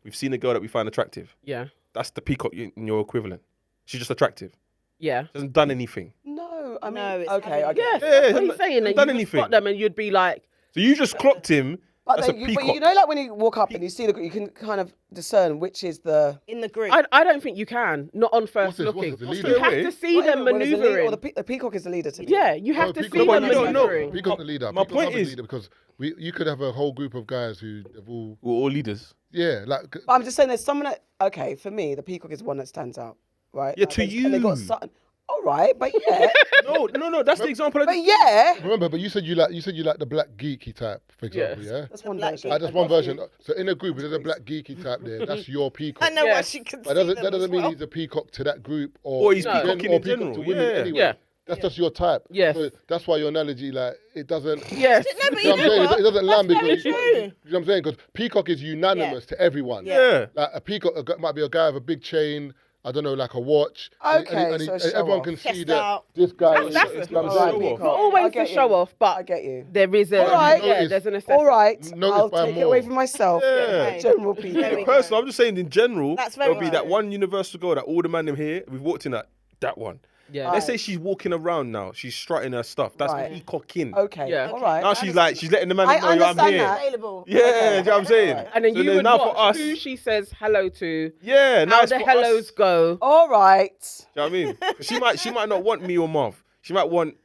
We've seen a girl that we find attractive. Yeah. That's the peacock in your equivalent. She's just attractive. Yeah. She hasn't done anything. No, I mean, No, it's okay, having- I get Yes. it. Yeah, That's what he's saying. And done you would anything. spot them and you'd be like, So you just clocked him. But, That's then a you, peacock. but you know, like when you walk up and you see you can kind of discern which is the. In the group. I don't think you can. Not on first What's looking. this, the leader? You have Wait. to see them Well, there's a leader, maneuvering. or the peacock is the leader to me. Yeah, you have No, to peacock- see but them you don't know. maneuvering. Peacock's the leader. My Peacock's point not the is- leader because you could have a whole group of guys who have all We're all leaders. like But I'm just saying, there's someone that. Okay, for me, the peacock is one that stands out, right? Yeah, Like, to they- And they got you. something. All right, but yeah, No. That's the example. but yeah, remember. But you said you like the black geeky type, for example. Yeah. that's one black version. geek. That's one version. So in a group, if there's a black geeky type there. That's your peacock. I know Yeah. why she could But see that them doesn't as mean well. he's a peacock to that group or Or he's gen- peacocking or in peacock general. to women Yeah. anyway. Yeah. That's just your type. Yes. So that's why your analogy, like, it doesn't. Yes. No, but You know what I'm saying? what? It doesn't land That's very because you know true. what I'm saying? Because peacock is unanimous to everyone. Yeah. Like a peacock might be a guy with a big chain. I don't know, like a watch. and Okay, so show everyone off. can see Chest that out. this guy. That's is not I'm a saying. show off. peacock. Not always I to get show you. off, but I get you. there is a All right. yeah, there's a necessity. All right, Notice I'll by take it more. away from myself. Yeah. General Very peacock. good. Personal, I'm just saying in general, That's very there'll be that true. one universal goal that all the man them here, we've walked in that one. Yeah. Let's say she's walking around now. She's strutting her stuff. That's Right. peacocking. Okay. Yeah. All right. Now she's letting the man I know I'm understand here. that. Available. Yeah, do you know what I'm saying? And then So you would now watch for us. who she says hello to, Yeah, now how it's the for hellos us. go. All right. Do you know what I mean? She might not want me or Marv. She might want.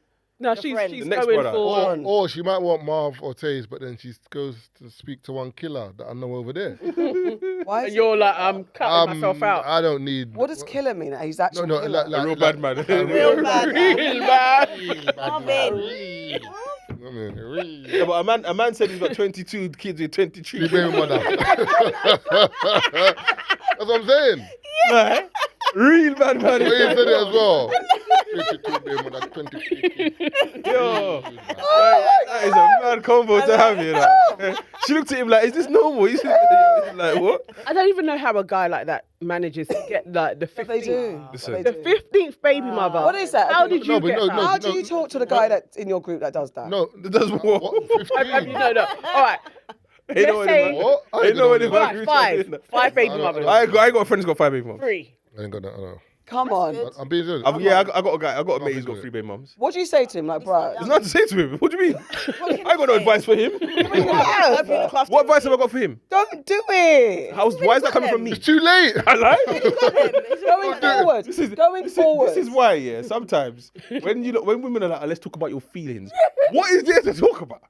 No, friend. she's The next going brother. for. Or she might want Marv or Taze, but then she goes to speak to one killer that I know over there. Why And is you're like, I'm cutting myself out. I don't need. What does killer mean? He's actually No, killer. A real bad man. Real bad man. Real bad. Marvin. Yeah, but a man said he's got 22 kids with 23. Your baby mother. That's what I'm saying. Nah, real bad man. But he said it as well. 22 baby mother, 23 kids. Yo, that is a mad combo to have, you know. She looked at him like, is this normal? He's like, what? I don't even know how a guy like that manages to get like the But they 15th. do. Listen. But The they do. 15th baby mother. What is that? How did you No, but get no, that? no. How do you talk to the guy that's in your group that does that? No, That's what? what? Have you 15? know that? All right. Ain't no Let's one say- in my- What? I Ain't ain't no one got in no- my Right, group five. chat. Five baby I don't- mothers. I got a friend who's got 5 baby mums. 3. I ain't got that. I know. Come on. I'm being serious. I got a guy. I got a mate who's got 3 baby mums. What do you say to him? Like, bro, There's nothing to say to him. What do you mean? I got no advice for him. What advice have I got for him? don't do it. Why is that coming from me? It's too late. I lie. Going forward. Going forward. This is why, yeah. Sometimes when women are like, let's talk about your feelings. What is there to talk about?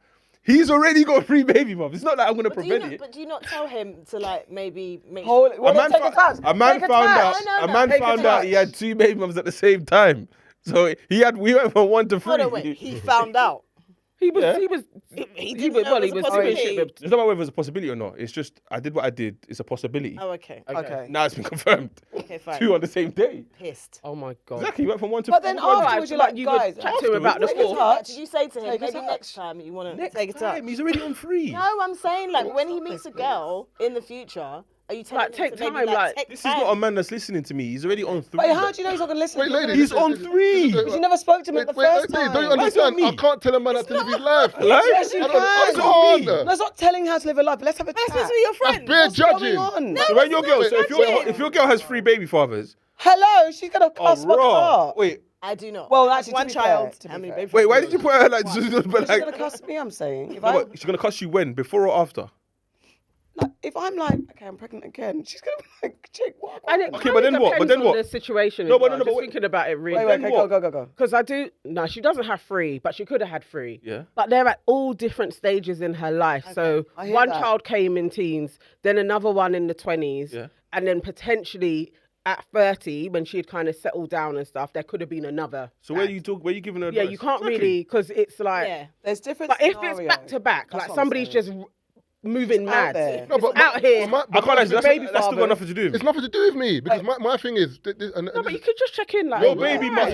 He's already got 3 baby mums. It's not like I'm gonna prevent it. But do you not tell him to like maybe make Hold, sure? well, A man, take a time. a man Take a found time. out. No, A no, man take a found out touch. he had 2 baby mums at the same time. So we went from 1 to 3. Hold on, wait. He found out. He was. Yeah. He was. He He was. know Well, it he was was a possibility. doing shit. It's not about whether it's a possibility or not. It's just I did what I did. It's a possibility. Oh, okay. Okay. Now it's been confirmed. Okay, fine. 2 on the same day. Pissed. Oh my god. Exactly. You went from 1 to But then 4. afterwards, you're like, you guys, would chat to him about the Take a fourth. touch. Did you say to him Take a maybe touch. next time you want to Next take it up? time, he's already on 3. No, I'm saying like when he meets a girl in the future, are you telling Like, him take to maybe, time, like, take This is time? not a man that's listening to me. He's already on 3. Wait, how do you know he's not going to listen? Wait, lady. He's on 3. Because you never spoke to him at the first time. Don't you Why is it on understand? me? I can't tell a man how to live his life. Yes, you I can. don't- No, it's not telling how to live a life. Let's have a That's chat. supposed to be your friend. bare What's going judging. on? No, So when it's your not girl, so judging. if your girl has 3 baby fathers, Hello, she's going to cuss my raw. car. Wait, I do not. Well, I have actually, one to be fair, child. to be How many fair. baby wait, why fathers? did you put her like? She's But going to like, cuss me, I'm saying. If, no, but she's gonna cuss you when? Before or after? if I'm like, okay, I'm pregnant again, she's going to be like, chick, what? And it Okay, but then what? But depends then on what? the situation. No, as but well. no, but Just wait. thinking about it really. Wait, then okay, what? go. Because I do. No, she doesn't have 3, but she could have had 3. Yeah. But they're at all different stages in her life. So I hear one that. child came in teens, then another one in the 20s, Yeah. and then potentially at 30, when she had kind of settled down and stuff, there could have been another. So where you giving her? Yeah, advice? you can't Exactly. really, because it's like. Yeah. There's different But if it's scenarios. back to back, That's like what I'm somebody's saying. just moving It's out mad, there. No, but out here. my- I can't lie. Baby That's still father. got nothing to do with It's me. nothing to do with me because my thing is. No, but you could just check in, like, Your yeah. baby mum,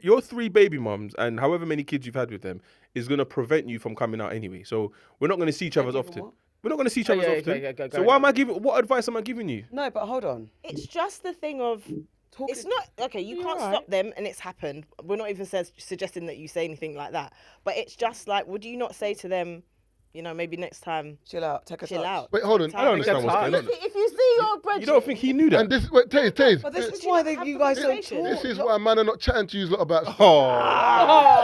your 3 baby mums, and however many kids you've had with them, is gonna prevent you from coming out anyway. So we're not gonna see each other as often. We're not gonna see each other yeah, as often. okay, go So why ahead. am I giving? What advice am I giving you? No, but hold on. It's just the thing of. It's not okay. You can't stop them, and it's happened. We're not even suggesting that you say anything like that. But it's just like, would you not say to them, you know, maybe next time, Chill out. Take a chill touch. out. Wait, hold on. I don't understand what's going on. If you see your brother, You don't think he knew that? And this, wait, Taze. But this is you why not have you the guys don't conversation? talk. This is why man are not chatting to you lot about. Oh,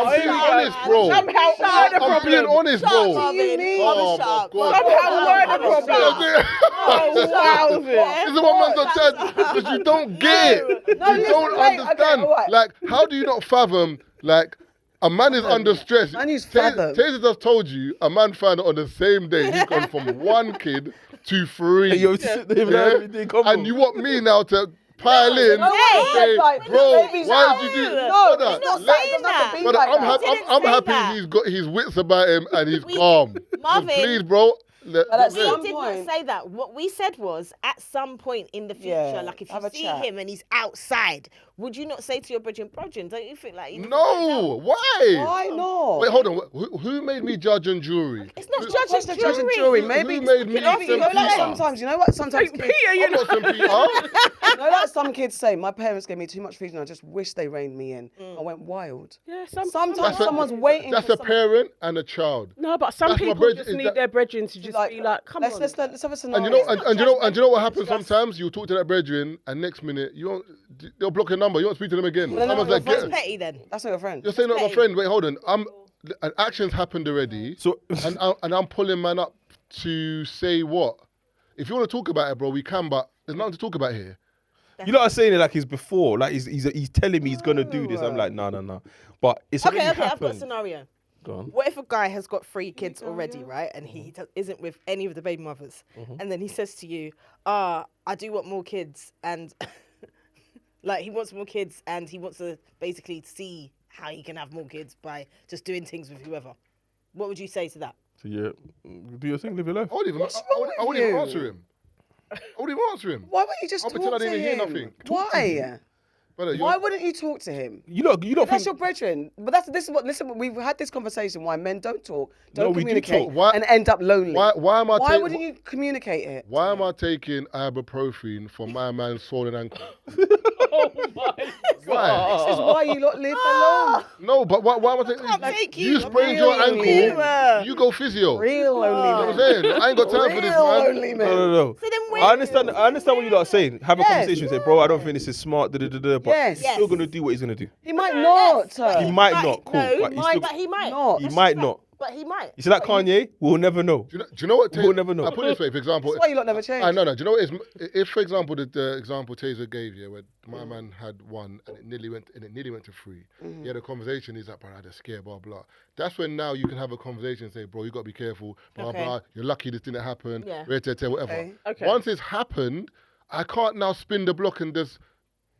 I'm being honest, bro. Somehow we're the I'm being problem. honest, bro. Marvin, Oh, shut up. my God. Somehow we're the problem. Oh, This is what man's not chatting because you don't get it. No, You listen, don't wait, okay, understand. all right. Like, how do you not fathom, like, a man is under stress. Man use fathom. Taser just told you a man found it on the same day. He's gone from 1 kid to 3. Yo, sit there, man, they come And on. you want me now to pile in No, and say, like, bro, baby's why out. did you do No, brother, it's not let- saying that. Brother, I'm Didn't I'm say happy that. he's got his wits about him and he's calm. Marvin. Please, bro. But at We some did point- not say that. What we said was, at some point in the future, Yeah, like if have you a see chat. him and he's outside, would you not say to your brethren, don't you think like... You No, why? Why not? Wait, hold on. Who made me judge and jury? It's not What's the judge judge and and jury? Who Maybe made me maybe St. like Peter? sometimes, you know what? Sometimes Peter, you I'm know. not St. Peter. like some kids say, my parents gave me too much freedom. I just wish they reined me in. I went wild. Yeah, Sometimes someone's waiting. That's for a parent and a child. No, but some That's my people brethren- just is need that- their brethren to just be like, come on. Let's have a And scenario. you know what happens sometimes? You talk to that brethren, and next minute they'll block your number. You won't speak to them again. Well, Someone's like, That's petty then. That's not your friend. you're saying not my petty. friend. Wait, hold on. An action's happened already. So and I'm pulling man up to say what? If you want to talk about it, bro, we can, but there's nothing to talk about here. you know, I'm saying it like he's before, like he's telling me he's gonna do this. I'm like, no. But it's Okay, already I've got a happened. scenario. Go on. What if a guy has got 3 kids already, right? And he isn't with any of the baby mothers. And then he says to you, I do want more kids. And like he wants more kids and he wants to basically see how he can have more kids by just doing things with whoever. What would you say to that? So yeah, do your thing, live your life. I wouldn't even you? answer him. I wouldn't even answer him. Why wouldn't you just I'll talk pretend I to didn't hear him? nothing. Why? Brother, Why wouldn't you talk to him? You don't That's think your brethren. But listen, we've had this conversation why men don't talk, No, don't we do communicate, talk. Why- and end up lonely. Why am I Why taking? wouldn't you communicate it? Why am I taking ibuprofen for my man's swollen ankle? Oh my Why? This is why you lot live alone. No, but why am I taking? Can't take You you. sprained your Really? ankle. You go physio. Real lonely You know what I'm men. saying? I ain't got time for this, Real man. lonely men. No. So then when I understand what you lot are saying. Have a Yes. conversation. Say, bro, I don't think this is smart. But Yes. he's still gonna do what he's gonna do. He might not. He might not. Cool. No, But he's still- but he might. Not. He might not. But he might. You see that Kanye? We'll never know. Do you know what? We'll never know. I put it this way, for example. That's why you lot never change. I know. Do you know what it is? If, for example, the example Tazer gave you, where my man had 1 and it nearly went to 3. He had a conversation. He's like, bro, I had a scare, blah blah. That's when now you can have a conversation and say, bro, you got to be careful, blah Okay. blah. You're lucky this didn't happen. Yeah. Whatever. Okay. Once it's happened, I can't now spin the block and just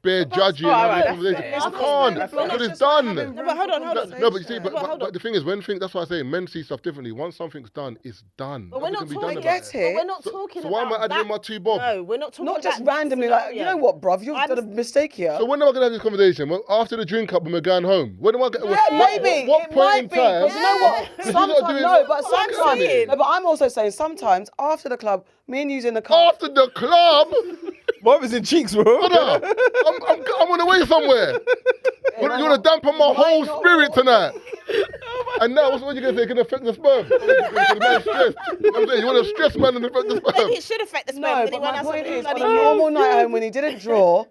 bear judging all and have right, a that's conversation. fair. I That's can't fair. because That's it's just done. having No, but hold on. No, but you see, But hold but on. the thing is, that's why I say men see stuff differently. Once something's done, it's done. But we're not Nothing can be talking. done I about get it. But we're not talking So about why am I adding that. in my 2 bob? No, we're not talking Not just about that randomly like, you scenario. know what, bruv, you've I'm- done a mistake here. So when am I gonna have this conversation? Well, after the drink up when we're going home. When am I gonna? Maybe. What It point might in be. time? 'Cause you know what? Because you're not Sometimes, doing- no, but What I'm sometimes. saying. No, but I'm also saying sometimes after the club, me and you's in the car. After the club, Marvin's in cheeks, bro. brother, I'm on the way somewhere. You want to dampen my whole not? spirit tonight. And now, what you gonna say? It can affect the sperm. The man's stressed. I'm saying you want to stress man and affect the sperm. Maybe it should affect the sperm. No, then he but went my out point something is, on a bloody- normal night home when he didn't draw,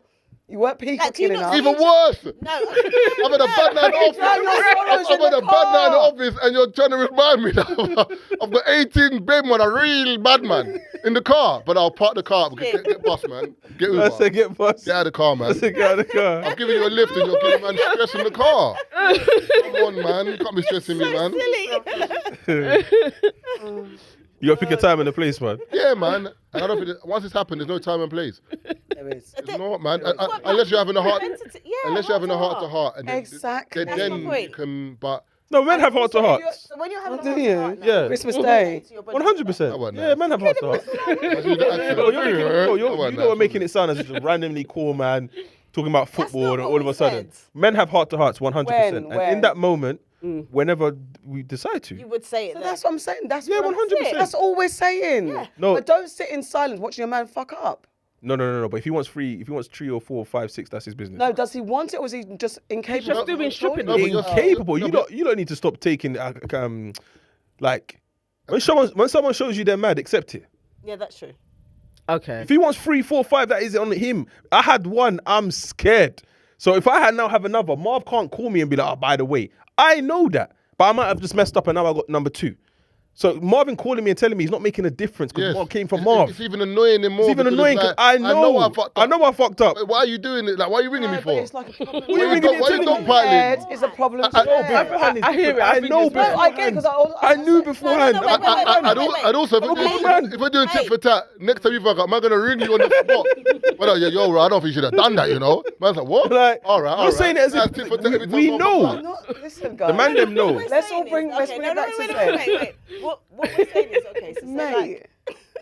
you weren't peacocking do you not enough. Even worse. No. I've had a bad night in the office. Drag your sorrows I've in had the a bad night in the car. office, and you're trying to remind me now. I've got 18 babe man, a real bad man in the car. But I'll park the car up. Get bus, man. Get Uber. I said get bust. Get out of the car, man. I said get out of the car. I'm giving you a lift, and you're giving man stress in the car. Come on, man. You can't be stressing me, man. Silly. You gotta pick a time and a place, man. Yeah, man. And I don't think once it's happened, there's no time and place. There is. There's not, man. What, Unless you're having a heart. preventative- yeah, Unless you're having a heart to heart. heart, and then, Exactly. then, That's my then you point. can. But No, men have heart to hearts. So when you're having Oh, a do heart you? to heart now, Yeah. Christmas you Day. say to your brother, 100%. I wouldn't Yeah, know. men have heart to hearts. You're making it sound as just a randomly cool man talking about football, not and what all of we a sudden, said. men have heart to hearts 100%. And in When? that moment, whenever we decide to, You would say it. So then. that's what I'm saying. That's Yeah, what I'm 100%. saying. That's all we're saying. No. But don't sit in silence watching your man fuck up. no. But if he wants 3 or 4 or 5, 6, that's his business. No, does he want it or is he just incapable? just doing stupid No, but things. you're- Incapable. No, You but- don't need to stop taking like when someone shows you they're mad, accept it. Yeah, that's true. Okay. If he wants 3, 4, 5, that is on him. I had 1, I'm scared. So if I now have another, Marv can't call me and be like, oh, by the way, I know that, but I might have just messed up and now I got number 2. So Marvin calling me and telling me he's not making a difference because Yes. Marv came from Marv. It's even annoying him more. It's even because annoying because I know I fucked up. I fucked up. Why are you doing it? Like, why are you ringing me No, for? but it's like a problem. What are you ringing me Why to you do? don't piling? It's a problem. I- shared. I hear it. I I think know it's right. No, I get it because I knew beforehand. No, wait, wait, wait. I'd also, if we're doing tit for tat, next time you fuck up, am I gonna ring you on the spot? Well, yeah, yo, bro, I don't think you should have done that, you know. Man's like, what? Like, all right, I'm saying it as if Tit for tat every time we someone know. fucks up. I'm not, listen, guys. The man them know. What we're Let's saying all bring- is- let's okay, bring it no, back to wait, Zen. wait. What we're saying is, okay, so say Mate.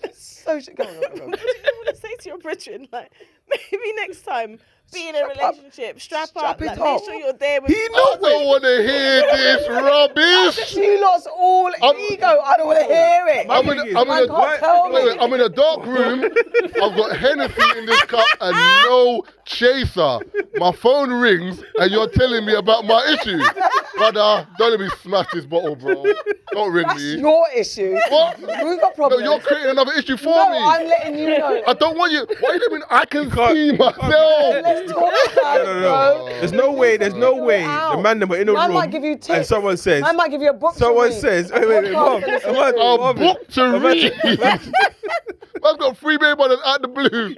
like, So shit. Go on. what do you want to say to your brethren? Like, maybe next time be in a relationship. Strap up. it Like, up. make sure you're there with. I don't want to hear this rubbish. She lost all ego. I don't want to hear it. I'm in a dark room. I've got Hennessy in this cup and no chaser. My phone rings and you're telling me about my issue. Brother, don't let me smash this bottle, bro. Don't ring That's me. your issue. What? We've got problems. No, you're creating another issue for No, me. I'm letting you know. I don't want you. Why do you mean I can see myself? Let's talk about it, bro. There's no way. There's no way. out. The man that were in a I room might give you tips. and someone says. I might give you a book. Someone to read. says. Wait, Mom. A book to read. I've got 3 baby brothers out the blue.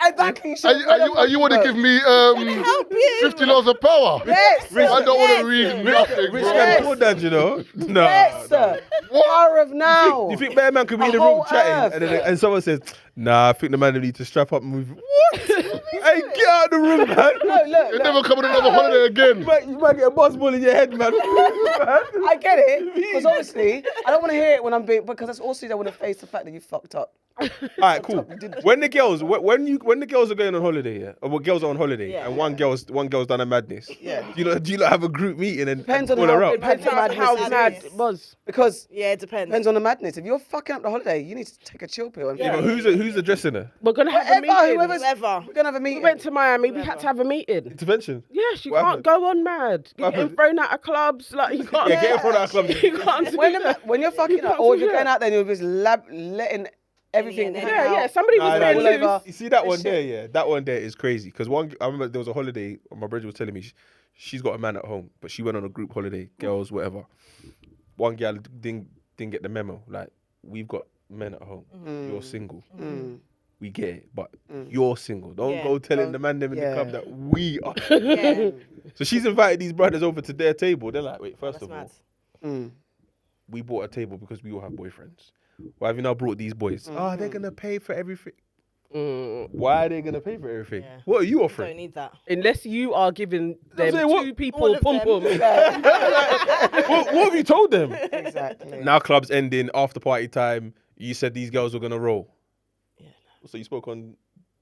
Exactly. Are you want to give me Help you. $50 of power? Yes. I don't want to read nothing, Rich bro. man poor dad, you know. No. Yes, sir. Power of now. You think Bear Man could be in the A room whole chatting earth. and someone says, nah, I think the man need to strap up and move. What? Hey, get out of the room, man. Look. You're never coming on another holiday again. You might get a boss ball in your head, man. I get it. Because obviously, I don't want to hear it when I'm being, because that's also, I don't want to face the fact that you fucked up. All right, cool. When the girls are going on holiday, yeah, or when girls are on holiday, Yeah. and one girl's done a madness, Yeah. do you lot have a group meeting and Depends on call how her out? good- Depends on how madness mad is. it was. Because Yeah, it depends. depends on the madness. If you're fucking up the holiday, you need to take a chill pill. And Yeah, but who's addressing her? We're gonna have a Whoever, meeting. whoever's, Whoever. we're going to have a We meeting. went to Miami. We had to have a meeting. Intervention. Yes, you What can't happened? go on mad. You're What getting happened? thrown out of clubs. Like you can't. Yeah, get in front of our club. You can't do that. When you're fucking You up, can't or do if you're going that. out there and you're just letting everything hang Yeah, out. yeah. Somebody was Nah, there nah, loose. you see that This one shit. there, yeah? That one there is crazy. Because I remember there was a holiday, my brother was telling me, she's got a man at home, but she went on a group holiday, girls, whatever. One girl didn't get the memo. Like, we've got men at home. You're single. We get it, but you're single. Don't Yeah. go telling the man them in the Yeah. club that we are. Yeah. So she's invited these brothers over to their table. They're like, wait, first That's of all, mad. we bought a table because we all have boyfriends. Why have you now brought these boys? Oh, they're going to pay for everything. Why are they going to pay for everything? Yeah. What are you Don't offering? need that. Unless you are giving them saying, what- two people all of pum them. pum. what have you told them? Exactly. Now clubs ending, after party time. You said these girls were going to roll. Yeah. So you spoke on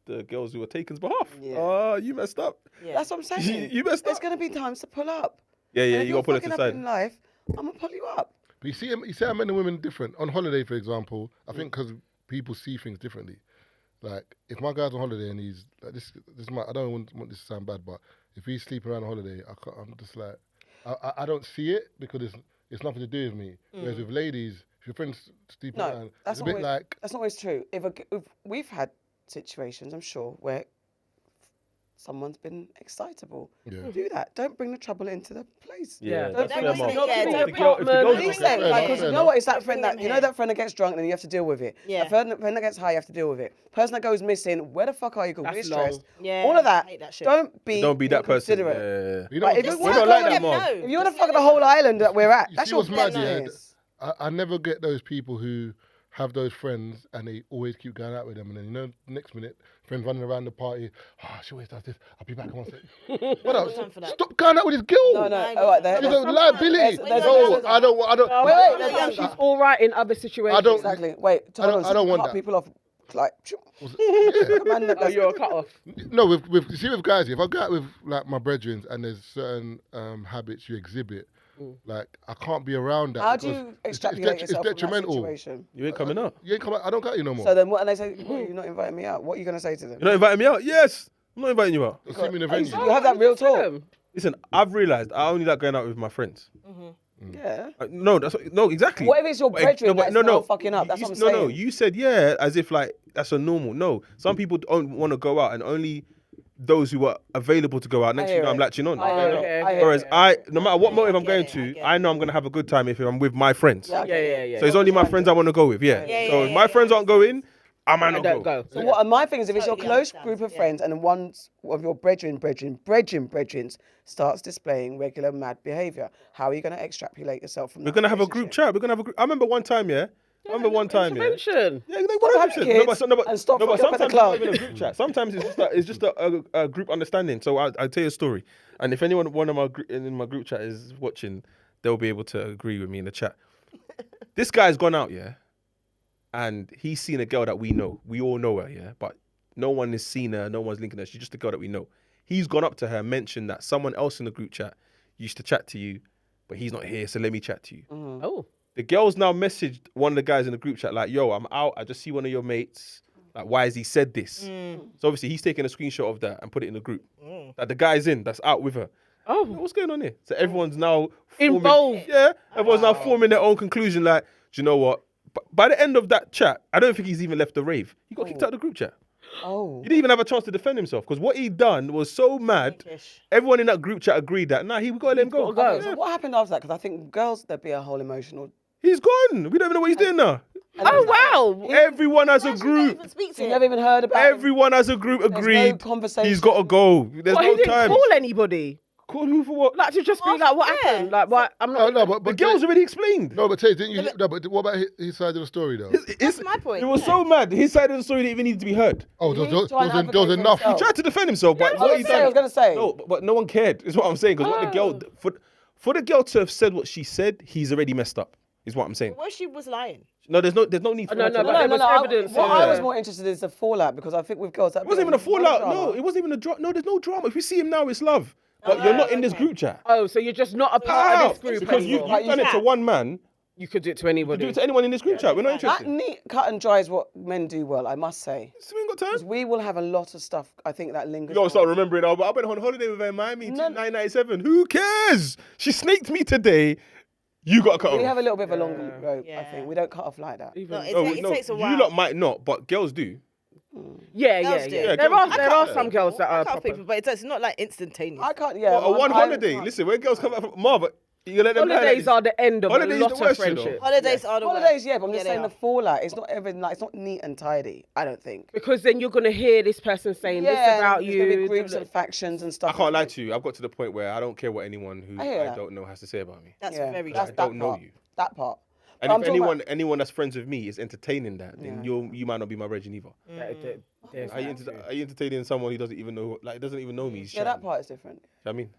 the girls who were taken's behalf. Yeah. Oh, you messed up. Yeah. That's what I'm saying. You messed There's up. going to be times to pull up. Yeah, And if you got to pull it you're to the fucking up side. in life, I'm going to pull you up. But you see how men and women different. On holiday, for example, I think because people see things differently. Like, if my guy's on holiday and he's like, I don't want this to sound bad, but if he's sleeping around on holiday, I'm just like, I don't see it because it's nothing to do with me. Whereas with ladies, if your friends sleeping No, around, that's it's a not bit always, like, that's not always true. If we've had situations, I'm sure, where someone's been excitable. Yeah. Do that. Don't bring the trouble into the place. Yeah, Don't that's bring fair, the Mark. not Yeah, to don't the bring- if the girls At are least fair then, enough, like, 'cause fair you know enough. what? It's that Don't friend bring that them you know here. that friend that gets drunk and then you have to deal with it. Yeah. The friend that gets high, you have to deal with it. Person that goes missing, where the fuck are you? Because we're That's stressed. long. Yeah, All of that. I hate that shit. Don't be that person. inconsiderate. Yeah. you know, Like, if what- you We're wanna not go like on that, a- Mark. If you want to fuck the whole island that we're at, you that's see your what's mad, yeah? business. I never get those people who have those friends and they always keep going out with them, and then next minute, friends running around the party. Oh, she always does this. I'll be back in 1 second. What else? time for that. Stop going out with this girl. No, I all right, She's a there's- liability. there's- No, I don't. Wait, Sometimes she's all right in other situations. I don't- Exactly. Wait, I don't want cut that. people off. Like, Yeah. a man that Oh, does- you're a cut off. No, with you see with guys, if I go out with like my brethren and there's certain habits you exhibit, like I can't be around that. How do because you it's extrapolate yourself from that detrimental. situation? You ain't coming up. You ain't come out, I don't got you no more. So then, what? And they say, well, you're not inviting me out. What are you gonna say to them? You're not inviting me out? Yes. I'm not inviting you out. You see me in the Are you- venue. you have that real talk. Listen, I've realised I only like going out with my friends. Yeah. No, exactly. What if it's your But- brethren but that's now fucking up? That's You- what I'm no, saying. No, you said yeah, as if like that's a normal. No, some people don't want to go out, and only those who are available to go out. Next hear thing you know, I'm it. latching on. I hear it. okay. I hear Whereas it. no matter what motive I'm get going it, I to, get I it. know I'm going to have a good time if I'm with my friends. Yeah, Yeah. So it's only my friends I want to go with. Yeah. So if my friends aren't going, I might I not don't go. So what? And my thing is, if it's your Totally close understand, group of yeah. friends and one of your brethren starts displaying regular mad behaviour, how are you going to extrapolate yourself from We're that gonna have a group relationship? chat. We're gonna have a group. I remember one time. Yeah. I remember one time. Yeah. Intervention. Yeah, they Stop want having to kids and stop fucking up at the sometimes it's club. not even a group chat. Sometimes it's just a group understanding. So I'll tell you a story. And if anyone one of my in my group chat is watching, they'll be able to agree with me in the chat. This guy's gone out, yeah, and he's seen a girl that we know. We all know her, yeah, but No one has seen her. No one's linking her. She's just a girl that we know. He's gone up to her, mentioned that someone else in the group chat used to chat to you, but he's not here, so let me chat to you. Oh. The girl's now messaged one of the guys in the group chat like, yo, I'm out. I just see one of your mates. Like, why has he said this? So obviously he's taken a screenshot of that and put it in the group. That the guy's in, that's out with her. Oh. What's going on here? So everyone's now Involved. Yeah, everyone's now forming their own conclusion. Like, do you know what? By the end of that chat, I don't think he's even left the rave. He got kicked out of the group chat. Oh. He didn't even have a chance to defend himself because what he done was so mad. Everyone in that group chat agreed that we got to let him go. Okay, so what happened after that? Because I think girls, there'd be a whole emotional. He's gone. We don't even know what he's doing now. Oh, wow. Everyone as a group. So you never even heard about it? Everyone as a group agreed. no conversation. He's got to go. There's What, no he didn't time. call anybody? Call who for what? Like, to just be like, what happened? Like, what? I'm not. No, but The girl's already explained. No, but Tay, didn't you? No, but what about his side of the story though? That's my point, It was yeah. so mad. His side of the story didn't even need to be heard. Oh, He there tried to advocate was for enough. himself. He tried to defend himself, but what he I was done. gonna say. No, but no one cared. Is what I'm saying. Because what the girl for the girl to have said what she said, he's already messed up. Is what I'm saying. Well, she was lying. No, there's no need for No, that no, to but lie. there was evidence. What I was Yeah. more interested in is the fallout because I think with girls that It wasn't even a fallout. No, it wasn't even a drama. No, there's no drama. If you see him now, it's love. But you're not in this group chat. Oh, so you're just not a part How? of this group Because you've anymore. done it to one man. You could do it to You anybody. do it to anyone in this group chat. We're not That interested. neat cut and dry is what men do well, I must say. So we ain't got time. Because we will have a lot of stuff, I think, that lingers. You gotta on. start remembering. Oh, but I went on holiday with her in Miami in 1997. Who cares? She snaked me today. You got to cut We off. have a little bit of a longer rope, I Yeah. think. We don't cut off like that. No, it, No, it no, takes a while. you lot might not, but girls do. Yeah, Girls do. yeah. Yeah, There girls are do. there are some girls that I are cut proper. people, but it's not like instantaneous. I can't, yeah. Well, one I holiday. can't. Listen, when girls come back from Marv, you let them know Holidays that are the end of Holidays a is lot the of worst, you know. friendship. Holidays are the Holidays, worst. yeah, but I'm just Yeah, saying they the fallout. It's not even like it's not neat and tidy. I don't think. Because then you're gonna hear this person saying this about there's gonna be you. groups and factions and stuff. I can't lie to you. I've got to the point where I don't care what anyone who I hear I that. don't know has to say about me. That's Yeah, very that's true. I don't know part. you. That part. And But I'm if talking anyone that's friends with me is entertaining that, then you might not be my Reggie either. There's Are you entertaining someone who doesn't even know me? He's Yeah, that chatting? part is different. I mean,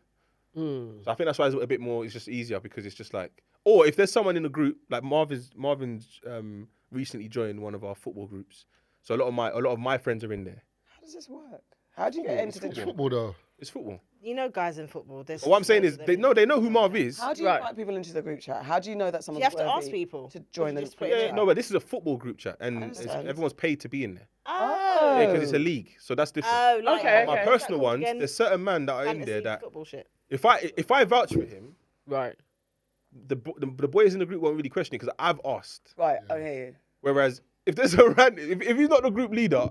so I think that's why it's a bit more. It's just easier because it's just like, or if there's someone in the group like Marvin's recently joined one of our football groups, so a lot of my friends are in there. How does this work? How do you get into It's the football though. It's football. You know, guys in football. There's What I'm saying is they know who Marv is. How do you Right. invite people into the group chat? How do you know that someone's You have to worthy ask people. to join the Just group put it chat? in. No, but this is a football group chat, and understand. everyone's paid to be in there. Oh. Yeah, because it's a league, so that's different. Oh, like Okay, My okay. personal ones, Again, there's certain men that are in fantasy there that football shit. if I vouch for him, Right. the boys in the group won't really question it because I've asked. Right, I hear you. Whereas if there's a if he's not the group leader,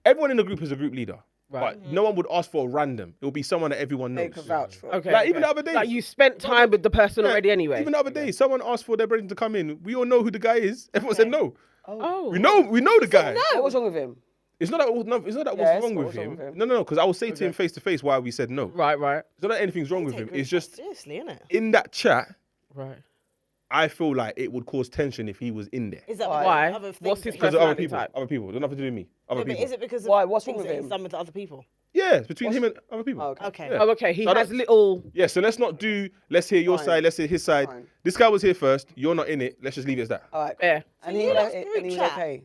everyone in the group is a group leader. Right. But no one would ask for a random. It will be someone that everyone They knows. could vouch for. Okay. Like, even the other day- Like you spent time with the person Yeah, already anyway. Even the other day, someone asked for their brother to come in. We all know who the guy is. Everyone said no. Oh. We know the guy. What was wrong with him? It's not that it's not that Yes, what's wrong what with was wrong him. with him? No, because I will say to him face to face why we said no. Right. Right. It's not that anything's wrong with him. It's just seriously, isn't it? in that chat, Right. I feel like it would cause tension if he was in there. Is that Why? because of other things What's his that- Because of other personality people. type? Other people. It doesn't have to do with me. Other Yeah, but people. is it because of Why? What's wrong things with that him? he's done with other people? Yeah, it's between him and other people. Oh, okay. Okay. Yeah. Oh, okay. He So has that's- little. Yeah, so let's not do, let's hear your Fine. side, let's hear his side. Fine. This guy was here first, you're not in it, let's just leave it as that. All right. Yeah. And So he you was left and group he was chat? okay.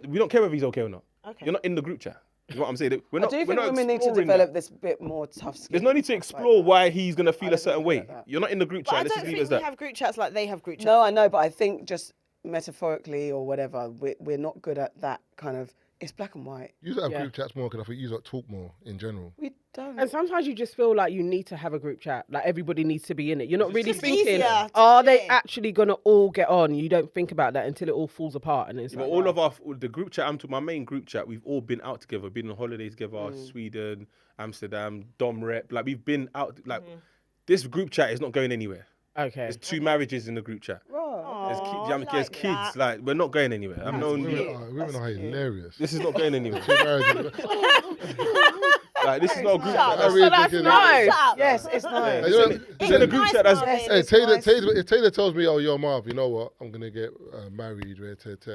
We don't care if he's okay or not. Okay. You're not in the group chat. Is what I'm saying. We're I not, do we're think not women need to exploring develop that. this bit more tough skin. There's no need to explore why he's going to feel a don't certain think way. like that. You're not in the group But I chat, let's don't just leave it think as we that. have group chats like they have group chats. No, I know, but I think just metaphorically or whatever, we're not good at that kind of. It's black and white. You don't have Yeah. group chats more because I think you don't talk more in general. We don't. And sometimes you just feel like you need to have a group chat. Like everybody needs to be in it. You're not really just thinking, easier to are they say. actually gonna all get on? You don't think about that until it all falls apart, and it's But like, all wow. of the group chat, my main group chat, we've all been out together, been on holiday together, Sweden, Amsterdam, Dom Rep. Like we've been out, like this group chat is not going anywhere. Okay. There's 2 marriages in the group chat. There's, there's kids. that. Like we're not going anywhere. I've known Women are hilarious. this is not going anywhere. Two marriages. Like this is not a group Shut chat. up. really that's thinking- nice. Shut up. Yes, it's nice. You know, It's in a group Nice chat. That's Marvin, Hey, it's Taylor, nice. if Taylor tells me, oh, yo, Marv, you know what? I'm going to get married.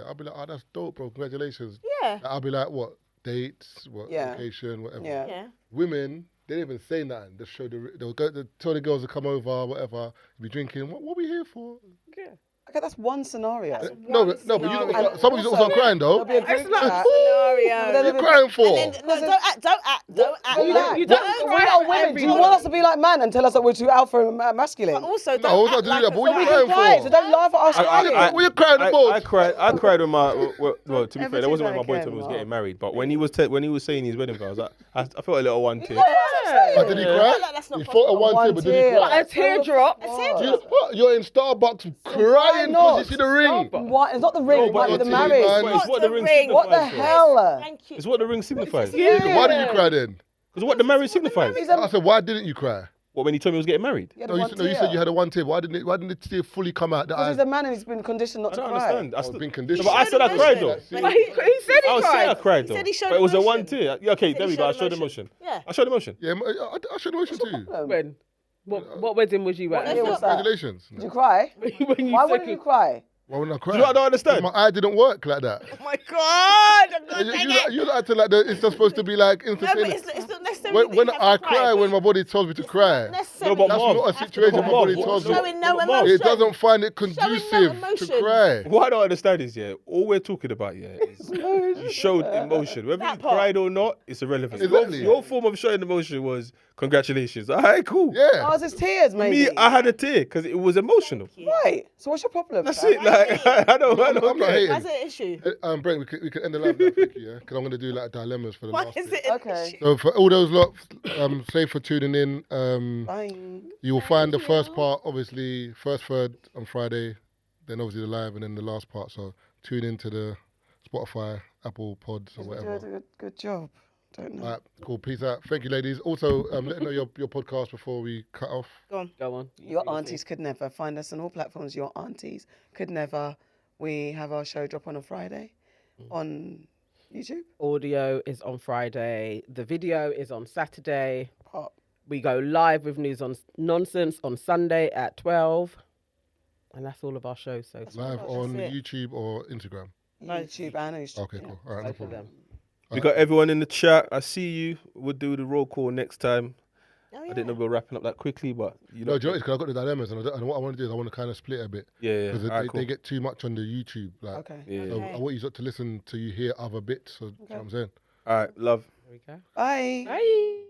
I'll be like, oh, that's dope, bro. Congratulations. Yeah. I'll be like, what? Dates, what? Yeah. Vacation, whatever. Yeah. Yeah. Women, they didn't even say nothing. They'll tell the girls to come over, whatever. Be drinking. What we here for? Okay, that's one scenario. No, but some of you don't start crying though. There'll be a group chat. What Scenario. are you crying for? And then, no, don't act. You don't We are women. Do you want us to be like man and tell us that we're too alpha and masculine? But also, No, I was don't not act doing that, but what like are you crying So for? don't laugh at us crying. What are you crying about? I cried when my well, to be fair, that wasn't when my Everything boyfriend I was can, getting married, but when he was saying his wedding vows, I felt a little one tear. But did he cry? Like that's not He fought a one tear, but did he cry? A teardrop. What? You're in Starbucks crying because you see the ring. What? It's not the ring. It might be the marriage. It's what the ring ring. What the signifies. hell? Thank you. It's what the ring signifies. Why did you cry then? Because what the marriage signifies. I said, why didn't you cry? What, when he told me he was getting married? No, you said you had a one tear. Why didn't the tear fully come out? Because he's a man and he's been conditioned not I to don't cry. understand. I've been conditioned. No, but I said I cried though. But He said he I would say I cried. cried though. said he showed But it was a one emotion. tear. Yeah, okay, there we go. I showed showed emotion. emotion. Yeah. I showed emotion. Yeah, I showed emotion too. When? What wedding was you at? year was that? Congratulations. Did you cry? When you Why said wouldn't you cry? Why wouldn't I cry? Do you know what I don't understand? My eye didn't work like that. Oh my God! I'm not saying it. You acting like it's not supposed to be like No, but instantaneous. it's not necessarily. When that you I have to cry, when my body tells me to cry, necessarily. No, but that's Marv, not a situation my body tells me. Showing no Marv, emotion. It doesn't find it Showing no conducive to emotion. cry. What I don't understand is, all we're talking about, is you showed emotion. Whether That you part. cried or not, it's irrelevant. Exactly. Your form of showing emotion was congratulations. All right, cool. Yeah. Oh, it's tears, maybe. Me, I had a tear because it was emotional. Right. So what's your problem? That's Sam? it. Like I don't I'm not care. hating. That's an issue. Brent, we can end the live now quickly, yeah? Because I'm going to do like dilemmas for the Why last is bit. it an Okay. issue? So for all those lot, say for tuning in, Fine. you will find the first part, obviously, first third on Friday, then obviously the live, and then the last part. So tune into the Spotify, Apple Pods, or You whatever. did a good job. Don't know. All right, cool. Peace out. Thank you, ladies. Also, let me know your podcast before we cut off. Go on. Go on. Your aunties could never. Find us on all platforms. Your aunties could never. We have our show drop on a Friday on YouTube. Audio is on Friday. The video is on Saturday. Pop. We go live with News on Nonsense on Sunday at 12. And that's all of our shows so far. Live on it. YouTube or Instagram. YouTube and YouTube. Okay, cool. All right, no Both of problem. them. We got everyone in the chat. I see you. We'll do the roll call next time. Oh, I didn't know we were wrapping up that quickly, but you know. No, do you know what? Because I've got the dilemmas, and what I want to do is I want to kind of split a bit. Yeah. Because Alright, cool. they get too much on the YouTube. Like, Okay. Yeah. so I want you to listen to you hear other bits. So, you know what I'm saying? All right. Love. There we go. Bye. Bye.